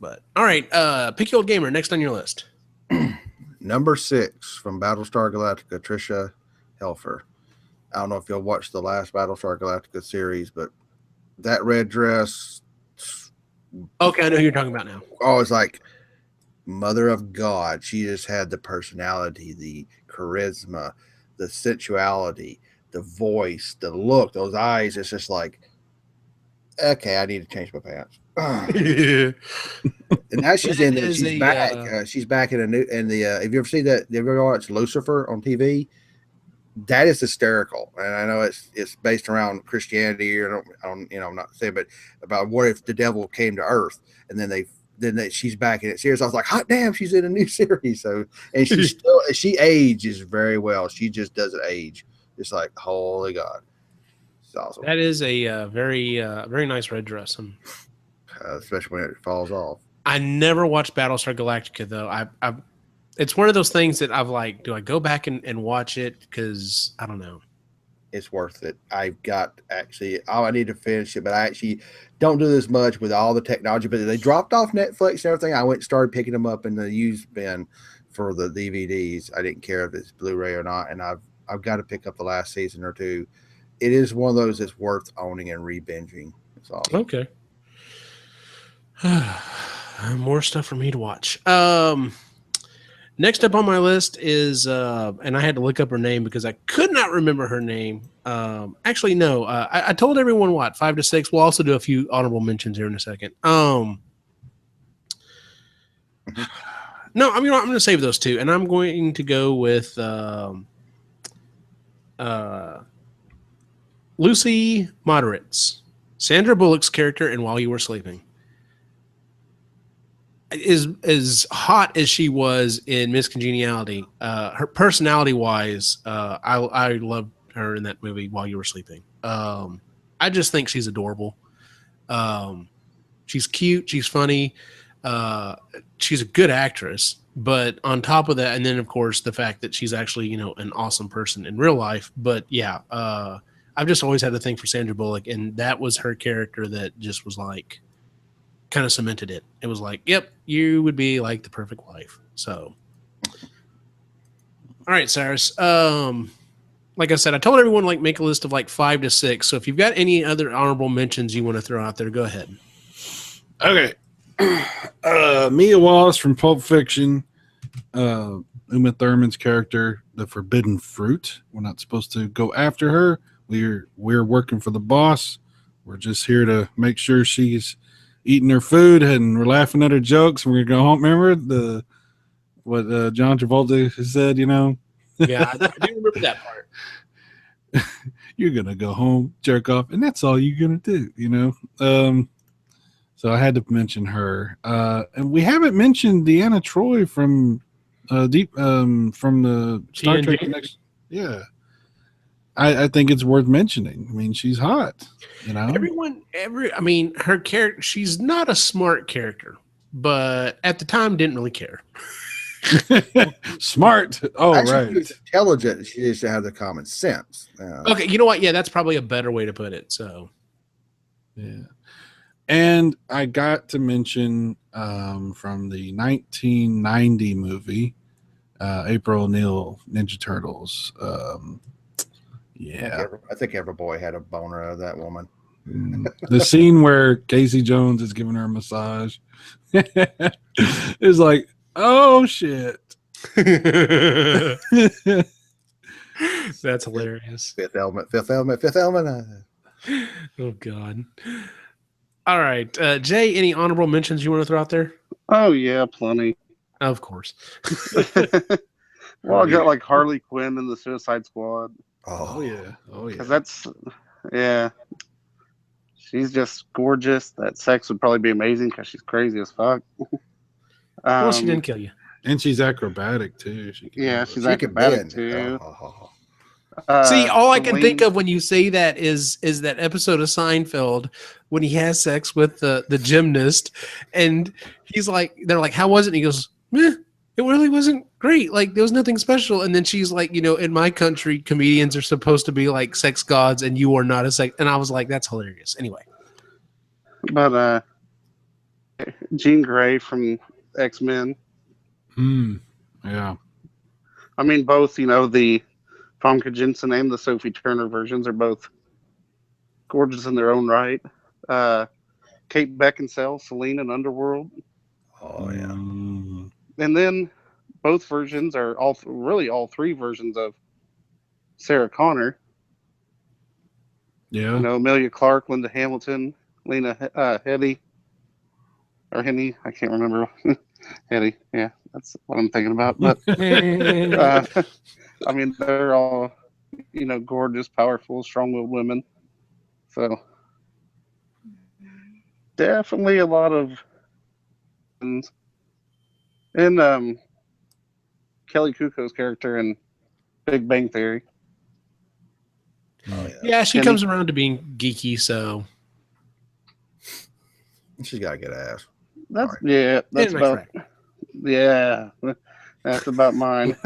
But all right, Picky Old Gamer next on your list. Number 6 from Battlestar Galactica, Tricia Helfer. I don't know if you'll watch the last Battlestar Galactica series, but that red dress. Okay, I know who you're talking about now. Oh, it's like. Mother of God, she just had the personality, the charisma, the sensuality, the voice, the look, those eyes. It's just like, okay, I need to change my pants. And now she's in it. She's back. She's back in a new. And have you ever seen that? Have you ever watched Lucifer on TV? That is hysterical, and I know it's based around Christianity. I'm not saying, but about what if the devil came to Earth, and then she's back in it series. I was like, hot damn, she's in a new series. So, and she ages very well. She just doesn't age. It's like, holy God. It's awesome. That is a very nice red dress. Especially when it falls off. I never watched Battlestar Galactica though. It's one of those things that I've like, do I go back and watch it? Because I don't know. It's worth it. I need to finish it, but I actually don't do this much with all the technology. But they dropped off Netflix and everything. I went and started picking them up in the used bin for the DVDs. I didn't care if it's Blu-ray or not, and I've got to pick up the last season or two. It is one of those that's worth owning and re-binging. It's awesome. Okay. More stuff for me to watch. Next up on my list is, and I had to look up her name because I could not remember her name. Actually, no. I told everyone what 5 to 6. We'll also do a few honorable mentions here in a second. No, I'm going to save those two, and I'm going to go with Lucy Moderates, Sandra Bullock's character in While You Were Sleeping. Is as hot as she was in Miss Congeniality, her personality-wise, I loved her in that movie While You Were Sleeping. I just think she's adorable. She's cute. She's funny. She's a good actress. But on top of that, and then of course the fact that she's actually an awesome person in real life. But yeah, I've just always had a thing for Sandra Bullock, and that was her character that just was like kind of cemented it. It was like, yep, you would be like the perfect wife. So, all right, Cyrus. Like I said, I told everyone like make a list of like 5 to 6. So if you've got any other honorable mentions you want to throw out there, go ahead. Okay. Mia Wallace from Pulp Fiction. Uma Thurman's character, the forbidden fruit. We're not supposed to go after her. We're working for the boss. We're just here to make sure she's eating her food and we're laughing at her jokes. And we're gonna go home. Remember what John Travolta said? Yeah, I do remember that part. You're gonna go home, jerk off, and that's all you're gonna do. So I had to mention her. And we haven't mentioned Deanna Troi from from the Star Trek Connection. Yeah. I think it's worth mentioning. I mean, she's hot. Her character, she's not a smart character, but at the time didn't really care. Smart. Oh, actually, right. She's intelligent. She needs to have the common sense. Okay, you know what? Yeah, that's probably a better way to put it. So, yeah. And I got to mention from the 1990 movie, April O'Neil, Ninja Turtles. Yeah. I think every boy had a boner of that woman. The scene where Casey Jones is giving her a massage is like, oh, shit. That's hilarious. Fifth element. Oh, God. All right. Jay, any honorable mentions you want to throw out there? Oh, yeah, plenty. Of course. Well, I got like Harley Quinn in the Suicide Squad. Oh yeah. Because she's just gorgeous. That sex would probably be amazing because she's crazy as fuck. Well, she didn't kill you. And she's acrobatic too. She's acrobatic too. See, all I can think of when you say that is that episode of Seinfeld when he has sex with the gymnast, and they're like, "How was it?" And he goes, "Meh, it really wasn't great. Like there was nothing special." And then she's like, in my country, comedians are supposed to be like sex gods, and you are not a sex. And I was like, that's hilarious. Anyway, but Jean Grey from X-Men. Yeah. I mean, both the Famke Janssen and the Sophie Turner versions are both gorgeous in their own right. Kate Beckinsale, Celine in Underworld. Oh yeah. And then both versions are all three versions of Sarah Connor. Yeah. Amelia Clarke, Linda Hamilton, Lena Headey. Or Henny, I can't remember. Headey, yeah, that's what I'm thinking about. But I mean, they're all, gorgeous, powerful, strong-willed women. So definitely a lot of, and Kelly Kuko's character in Big Bang Theory. Oh, yeah, she comes around to being geeky, so she's got a good ass. That's about mine.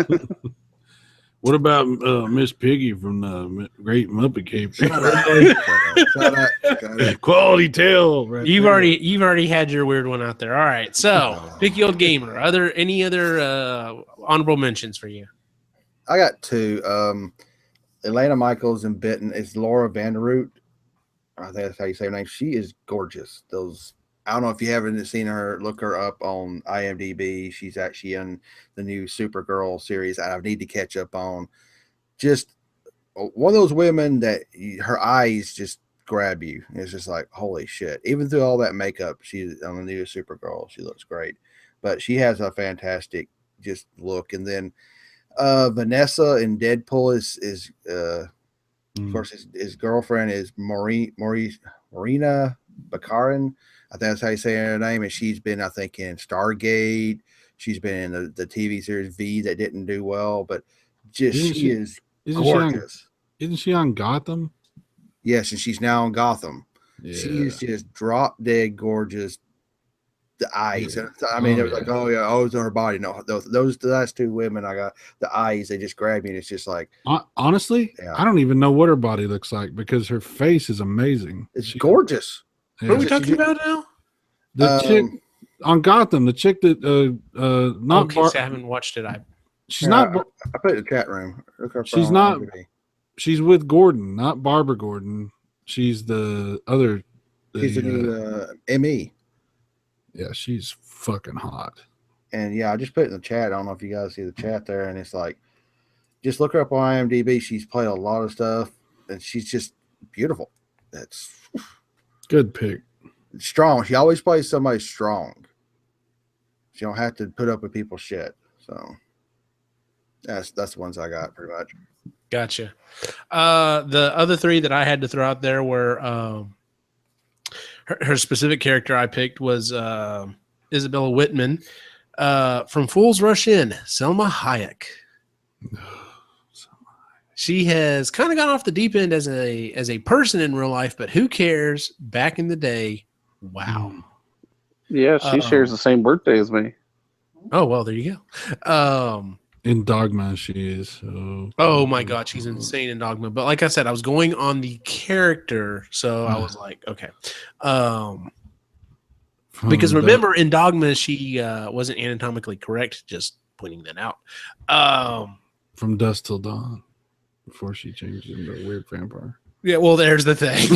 What about Miss Piggy from the Great Muppet Cape? Quality tale. Right you've already had your weird one out there. All right, so Picky Old Gamer. Any other honorable mentions for you? I got two. Elena Michaels and Benton is Laura Vanderroot. I think that's how you say her name. She is gorgeous. Those I don't know if you haven't seen her. Look her up on IMDb. She's actually in the new Supergirl series. I need to catch up on. Just one of those women that her eyes just grab you. It's just like, holy shit. Even through all that makeup, she's on the new Supergirl. She looks great. But she has a fantastic just look. And then Vanessa in Deadpool is of course his girlfriend is Marina Baccarin. I think that's how you say her name. And she's been, I think, in Stargate. She's been in the TV series V that didn't do well, but just she is gorgeous. Isn't she on Gotham? Yes, and she's now in Gotham. Yeah. She is just drop dead gorgeous. The eyes. Yeah. I mean, it was like, oh yeah, it's on her body. No, those the last two women I got, the eyes, they just grab me, and it's just like, honestly, I don't even know what her body looks like because her face is amazing. It's gorgeous. Yeah. What are we talking about now? The chick on Gotham, the chick that not I haven't watched it. She's not. I put it in the chat room. She's not. She's with Gordon, not Barbara Gordon. She's the other. She's the new ME. Yeah, she's fucking hot. And yeah, I just put it in the chat. I don't know if you guys see the chat there, and it's like, just look her up on IMDb. She's played a lot of stuff, and she's just beautiful. That's good pick. Strong. She always plays somebody strong. She don't have to put up with people's shit. So that's the ones I got pretty much. Gotcha. The other three that I had to throw out there were her specific character I picked was Isabella Whitman from Fools Rush In, Selma Hayek. She has kind of gone off the deep end as a person in real life, but who cares? Back in the day, wow. Yeah, she shares the same birthday as me. Oh, well, there you go. In Dogma, she is. So. Oh my God, she's insane in Dogma. But like I said, I was going on the character, so I was like, okay. Because remember, in Dogma, she wasn't anatomically correct. Just pointing that out. From Dusk Till Dawn, before she changed into a weird vampire. Yeah, well, there's the thing.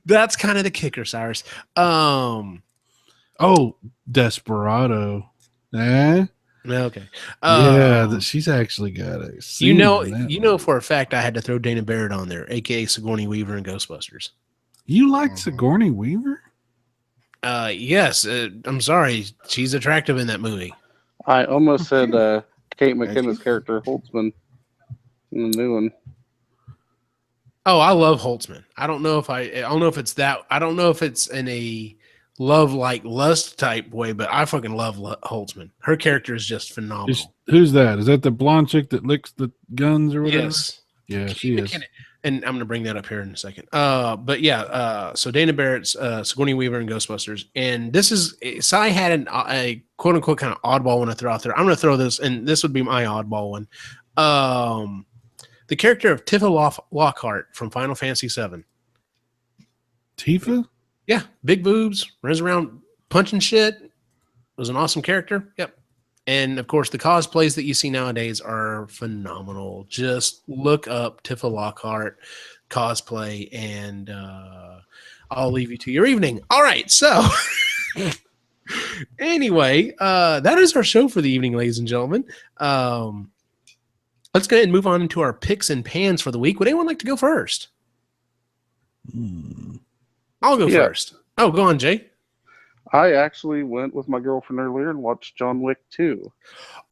That's kind of the kicker, Cyrus. Oh, Desperado. Okay. Yeah, she's actually got a scene. You know for a fact I had to throw Dana Barrett on there, aka Sigourney Weaver in Ghostbusters. You like Sigourney Weaver? Yes. I'm sorry, she's attractive in that movie. I almost said Kate McKinnon's character Holtzman in the new one. Oh, I love Holtzman. I don't know if it's that. I don't know if it's in a love like lust type way, but I fucking love Holtzman. Her character is just phenomenal. Who's that? Is that the blonde chick that licks the guns or whatever? Yes. Yeah, she is. And I'm going to bring that up here in a second. But yeah, so Dana Barrett's Sigourney Weaver in Ghostbusters. And this is, Cy had a quote unquote kind of oddball one to throw out there. I'm going to throw this, and this would be my oddball one. The character of Tifa Lockhart from Final Fantasy VII. Tifa? Yeah, big boobs, runs around punching shit. Was an awesome character. Yep. And of course, the cosplays that you see nowadays are phenomenal. Just look up Tifa Lockhart cosplay, and I'll leave you to your evening. All right, so anyway, that is our show for the evening, ladies and gentlemen. Let's go ahead and move on into our picks and pans for the week. Would anyone like to go first? I'll go first. Oh, go on, Jay. I actually went with my girlfriend earlier and watched John Wick 2.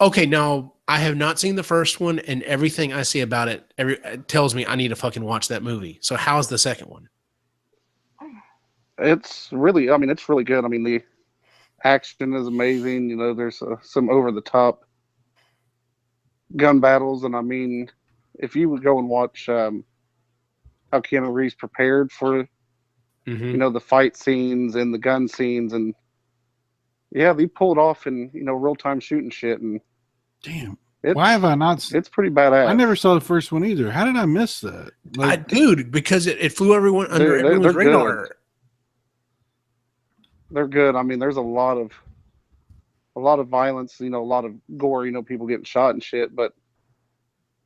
Okay, now I have not seen the first one, and everything I see about it tells me I need to fucking watch that movie. So how's the second one? It's really good. I mean, the action is amazing. You know, there's some over-the-top gun battles, and I mean, if you would go and watch how Keanu Reeves prepared for you know, the fight scenes and the gun scenes, and yeah, they pulled off in, you know, real-time shooting shit. And damn, why have I not? It's pretty badass. I never saw the first one either. How did I miss that? Dude, because it flew everyone's radar. Good. They're good. I mean, there's a lot of violence, you know, a lot of gore, you know, people getting shot and shit. But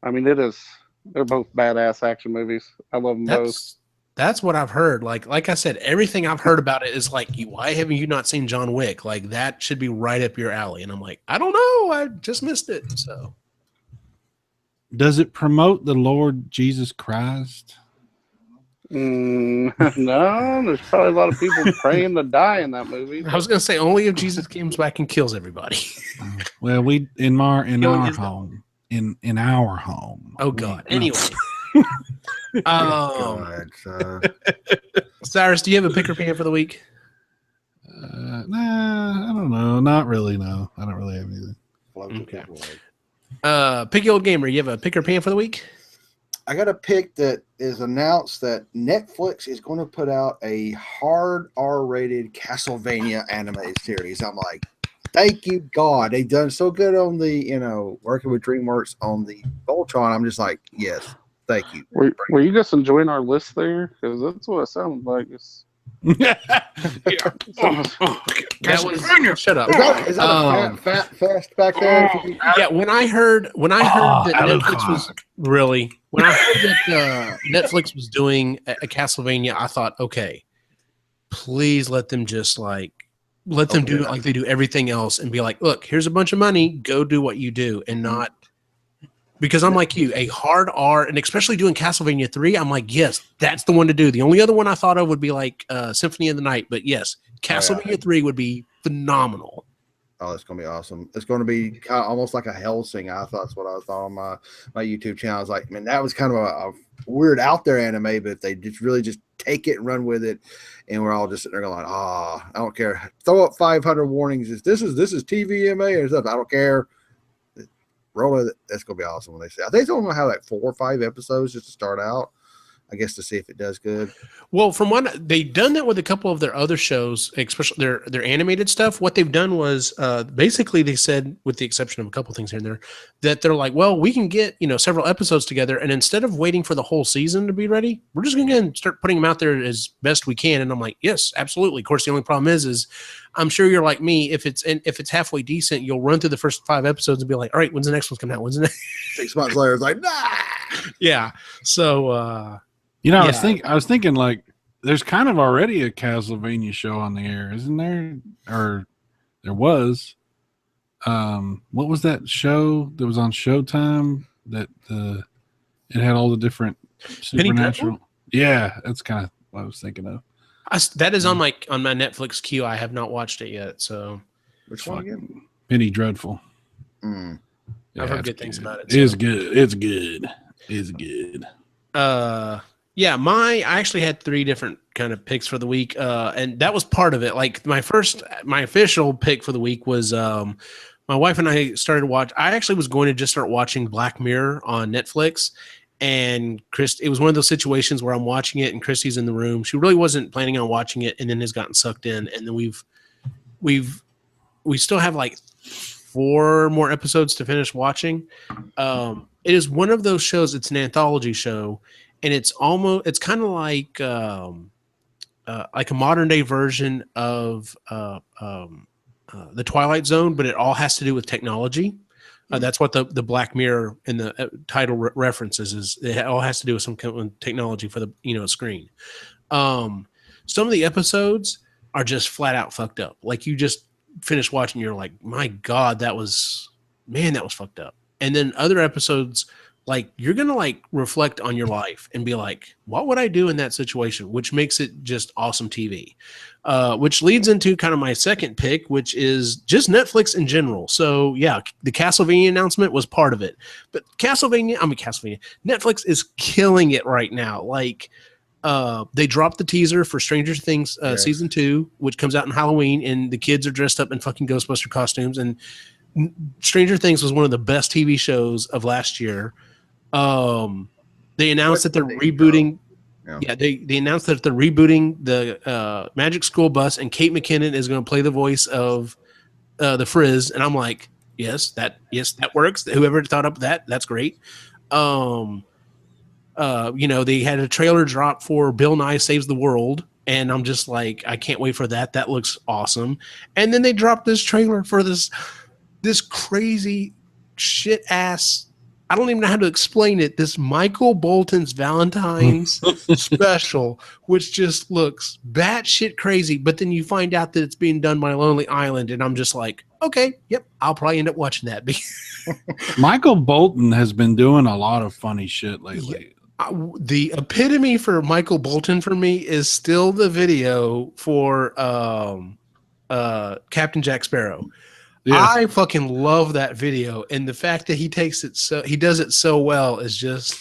I mean, they're both badass action movies. I love them both. That's what I've heard. Like I said, everything I've heard about it is like, why haven't you not seen John Wick? Like that should be right up your alley. And I'm like, I don't know. I just missed it. So does it promote the Lord Jesus Christ? No, there's probably a lot of people praying to die in that movie. I was going to say only if Jesus comes back and kills everybody. Well, we in our home. In our home. Oh God. Anyway. Cyrus, do you have a pick or pan for the week? Nah, I don't know. Not really. No, I don't really have anything. Okay. Picky Old Gamer, you have a pick or pan for the week? I got a pick that is announced that Netflix is going to put out a hard R-rated Castlevania anime series. I'm like, thank you, God. They've done so good on the, working with DreamWorks on the Voltron. I'm just like, yes, thank you. Were you just enjoying our list there? Because that's what it sounded like. Shut up. Is that a fat fest back there? Yeah, when I heard that Netflix was when I heard that Netflix was doing a Castlevania, I thought, okay, please let them just do it like they do everything else and be like, look, here's a bunch of money, go do what you do, and not. Because I'm like you, a hard R, and especially doing Castlevania 3, I'm like, yes, that's the one to do. The only other one I thought of would be like Symphony of the Night, but yes, Castlevania 3 would be phenomenal. Oh, it's going to be awesome. It's going to be kind of almost like a Hellsing. I thought that's what I thought on my YouTube channel. I was like, man, that was kind of a weird out there anime, but they just really just take it and run with it. And we're all just sitting there going, I don't care. Throw up 500 warnings. This is TVMA or something. I don't care. Roll it. That's gonna be awesome when they say. I think they're gonna have like 4 or 5 episodes just to start out, I guess, to see if it does good. Well, from what they've done that with a couple of their other shows, especially their animated stuff. What they've done was basically they said, with the exception of a couple things here and there, that they're like, well, we can get several episodes together, and instead of waiting for the whole season to be ready, we're just gonna go and start putting them out there as best we can. And I'm like, yes, absolutely. Of course, the only problem is I'm sure you're like me. If it's halfway decent, you'll run through the first 5 episodes and be like, all right, when's the next one coming out? When's the next? 6 months later, it's like, nah. Yeah. So, I was thinking like, there's kind of already a Castlevania show on the air, isn't there? Or there was. What was that show that was on Showtime that it had all the different supernatural? Yeah, that's kind of what I was thinking of. That is on my Netflix queue. I have not watched it yet. So, which one again? Penny Dreadful. Yeah, I've heard good things about it. So. It's good. It's good. It's good. Yeah, I actually had 3 different kind of picks for the week, and that was part of it. Like my official pick for the week was my wife and I started watch. I actually was going to just start watching Black Mirror on Netflix. And it was one of those situations where I'm watching it and Christy's in the room. She really wasn't planning on watching it, and then has gotten sucked in. And then we still have like 4 more episodes to finish watching. It is one of those shows. It's an anthology show, and it's kind of like a modern day version of the Twilight Zone, but it all has to do with technology. That's what the Black Mirror in the title references is. It all has to do with some kind of technology for the screen. Some of the episodes are just flat out fucked up. Like you just finish watching, you're like, my God, that was fucked up. And then other episodes, like you're gonna like reflect on your life and be like, what would I do in that situation? Which makes it just awesome TV. Which leads into kind of my second pick, which is just Netflix in general. So yeah, the Castlevania announcement was part of it, but Netflix is killing it right now. Like they dropped the teaser for Stranger Things season 2, which comes out in Halloween, and the kids are dressed up in fucking Ghostbuster costumes. And Stranger Things was one of the best TV shows of last year. They announced that they're rebooting. Yeah, they announced that they're rebooting the Magic School Bus, and Kate McKinnon is going to play the voice of the Frizz. And I'm like, yes, that works. Whoever thought up that's great. They had a trailer drop for Bill Nye Saves the World, and I'm just like, I can't wait for that. That looks awesome. And then they dropped this trailer for this crazy shit ass I don't even know how to explain it. This Michael Bolton's Valentine's special, which just looks batshit crazy. But then you find out that it's being done by Lonely Island, and I'm just like, okay, yep, I'll probably end up watching that. Michael Bolton has been doing a lot of funny shit lately. The epitome for Michael Bolton for me is still the video for Captain Jack Sparrow. Yeah. I fucking love that video, and the fact that he does it so well is just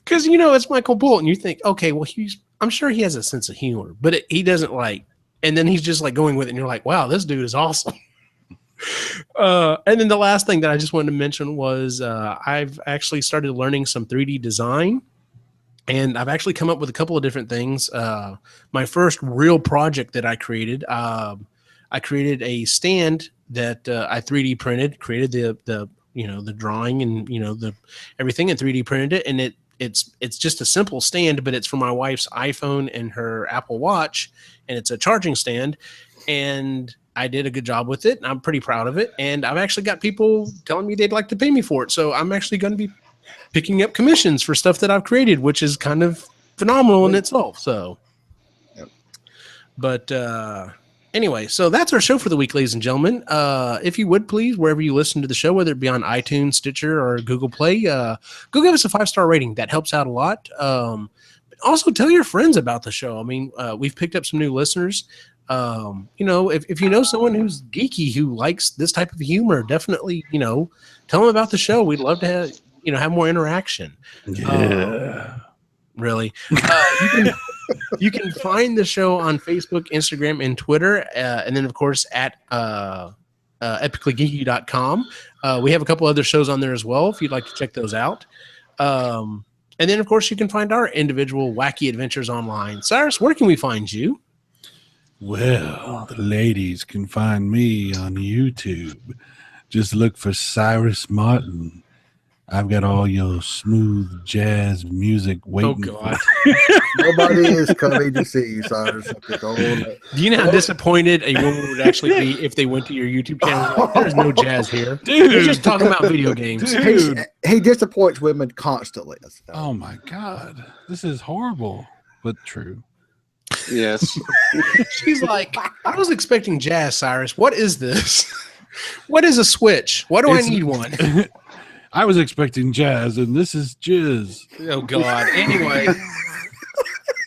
because it's Michael Bolton. You think, okay, well, I'm sure he has a sense of humor, but he doesn't and then he's just going with it, and you're like, wow, this dude is awesome. And then the last thing that I just wanted to mention was I've actually started learning some 3D design, and I've actually come up with a couple of different things. My first real project that I created. I created a stand that I 3D printed, created the drawing and the everything, and 3D printed it, and it's just a simple stand, but it's for my wife's iPhone and her Apple Watch, and it's a charging stand, and I did a good job with it, and I'm pretty proud of it, and I've actually got people telling me they'd like to pay me for it, so I'm actually going to be picking up commissions for stuff that I've created, which is kind of phenomenal in itself. So, but anyway, so that's our show for the week, ladies and gentlemen. If you would, please, wherever you listen to the show, whether it be on iTunes, Stitcher, or Google Play, go give us a 5-star rating. That helps out a lot. Also, tell your friends about the show. I mean, we've picked up some new listeners. If you know someone who's geeky, who likes this type of humor, definitely, tell them about the show. We'd love to have more interaction. Yeah. Really. You can find the show on Facebook, Instagram, and Twitter. And then, of course, at epicallygeeky.com. We have a couple other shows on there as well, if you'd like to check those out. And then, of course, you can find our individual wacky adventures online. Cyrus, where can we find you? Well, the ladies can find me on YouTube. Just look for Cyrus Martin. I've got all your smooth jazz music waiting. Oh, God. Nobody is coming to see you, Cyrus. Do you know how disappointed a woman would actually be if they went to your YouTube channel? Like, there's no jazz here. Dude. They're just talking about video games. Dude. He disappoints women constantly. Oh, my God. This is horrible, but true. Yes. She's like, I was expecting jazz, Cyrus. What is this? What is a switch? Why do I need one? I was expecting jazz, and this is jizz. Oh, God. Anyway.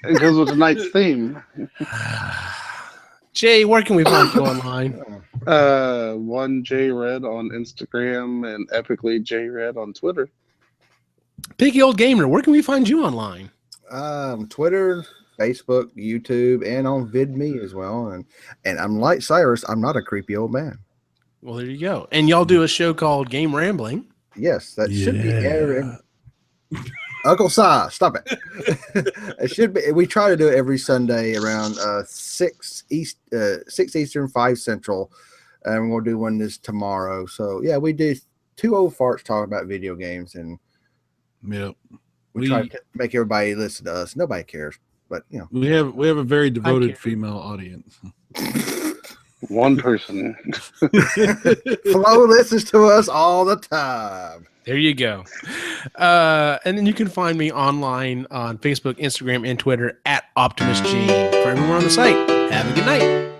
It goes with tonight's theme. Jay, where can we find you online? 1JRed on Instagram and Epically JRed on Twitter. Picky Old Gamer, where can we find you online? Twitter, Facebook, YouTube, and on VidMe as well. And I'm like Cyrus, I'm not a creepy old man. Well, there you go. And y'all do a show called Game Rambling. Yes, that should be airing. Uncle Si, stop it. It should be. We try to do it every Sunday around 6 Eastern, 5 Central, and we're gonna do one this tomorrow. So yeah, we do 2 old farts talking about video games, and we try to make everybody listen to us. Nobody cares, but we have a very devoted female audience. One person. Flo listens to us all the time. There you go. And then you can find me online on Facebook, Instagram, and Twitter at Optimus Gene. For everyone on the site, have a good night.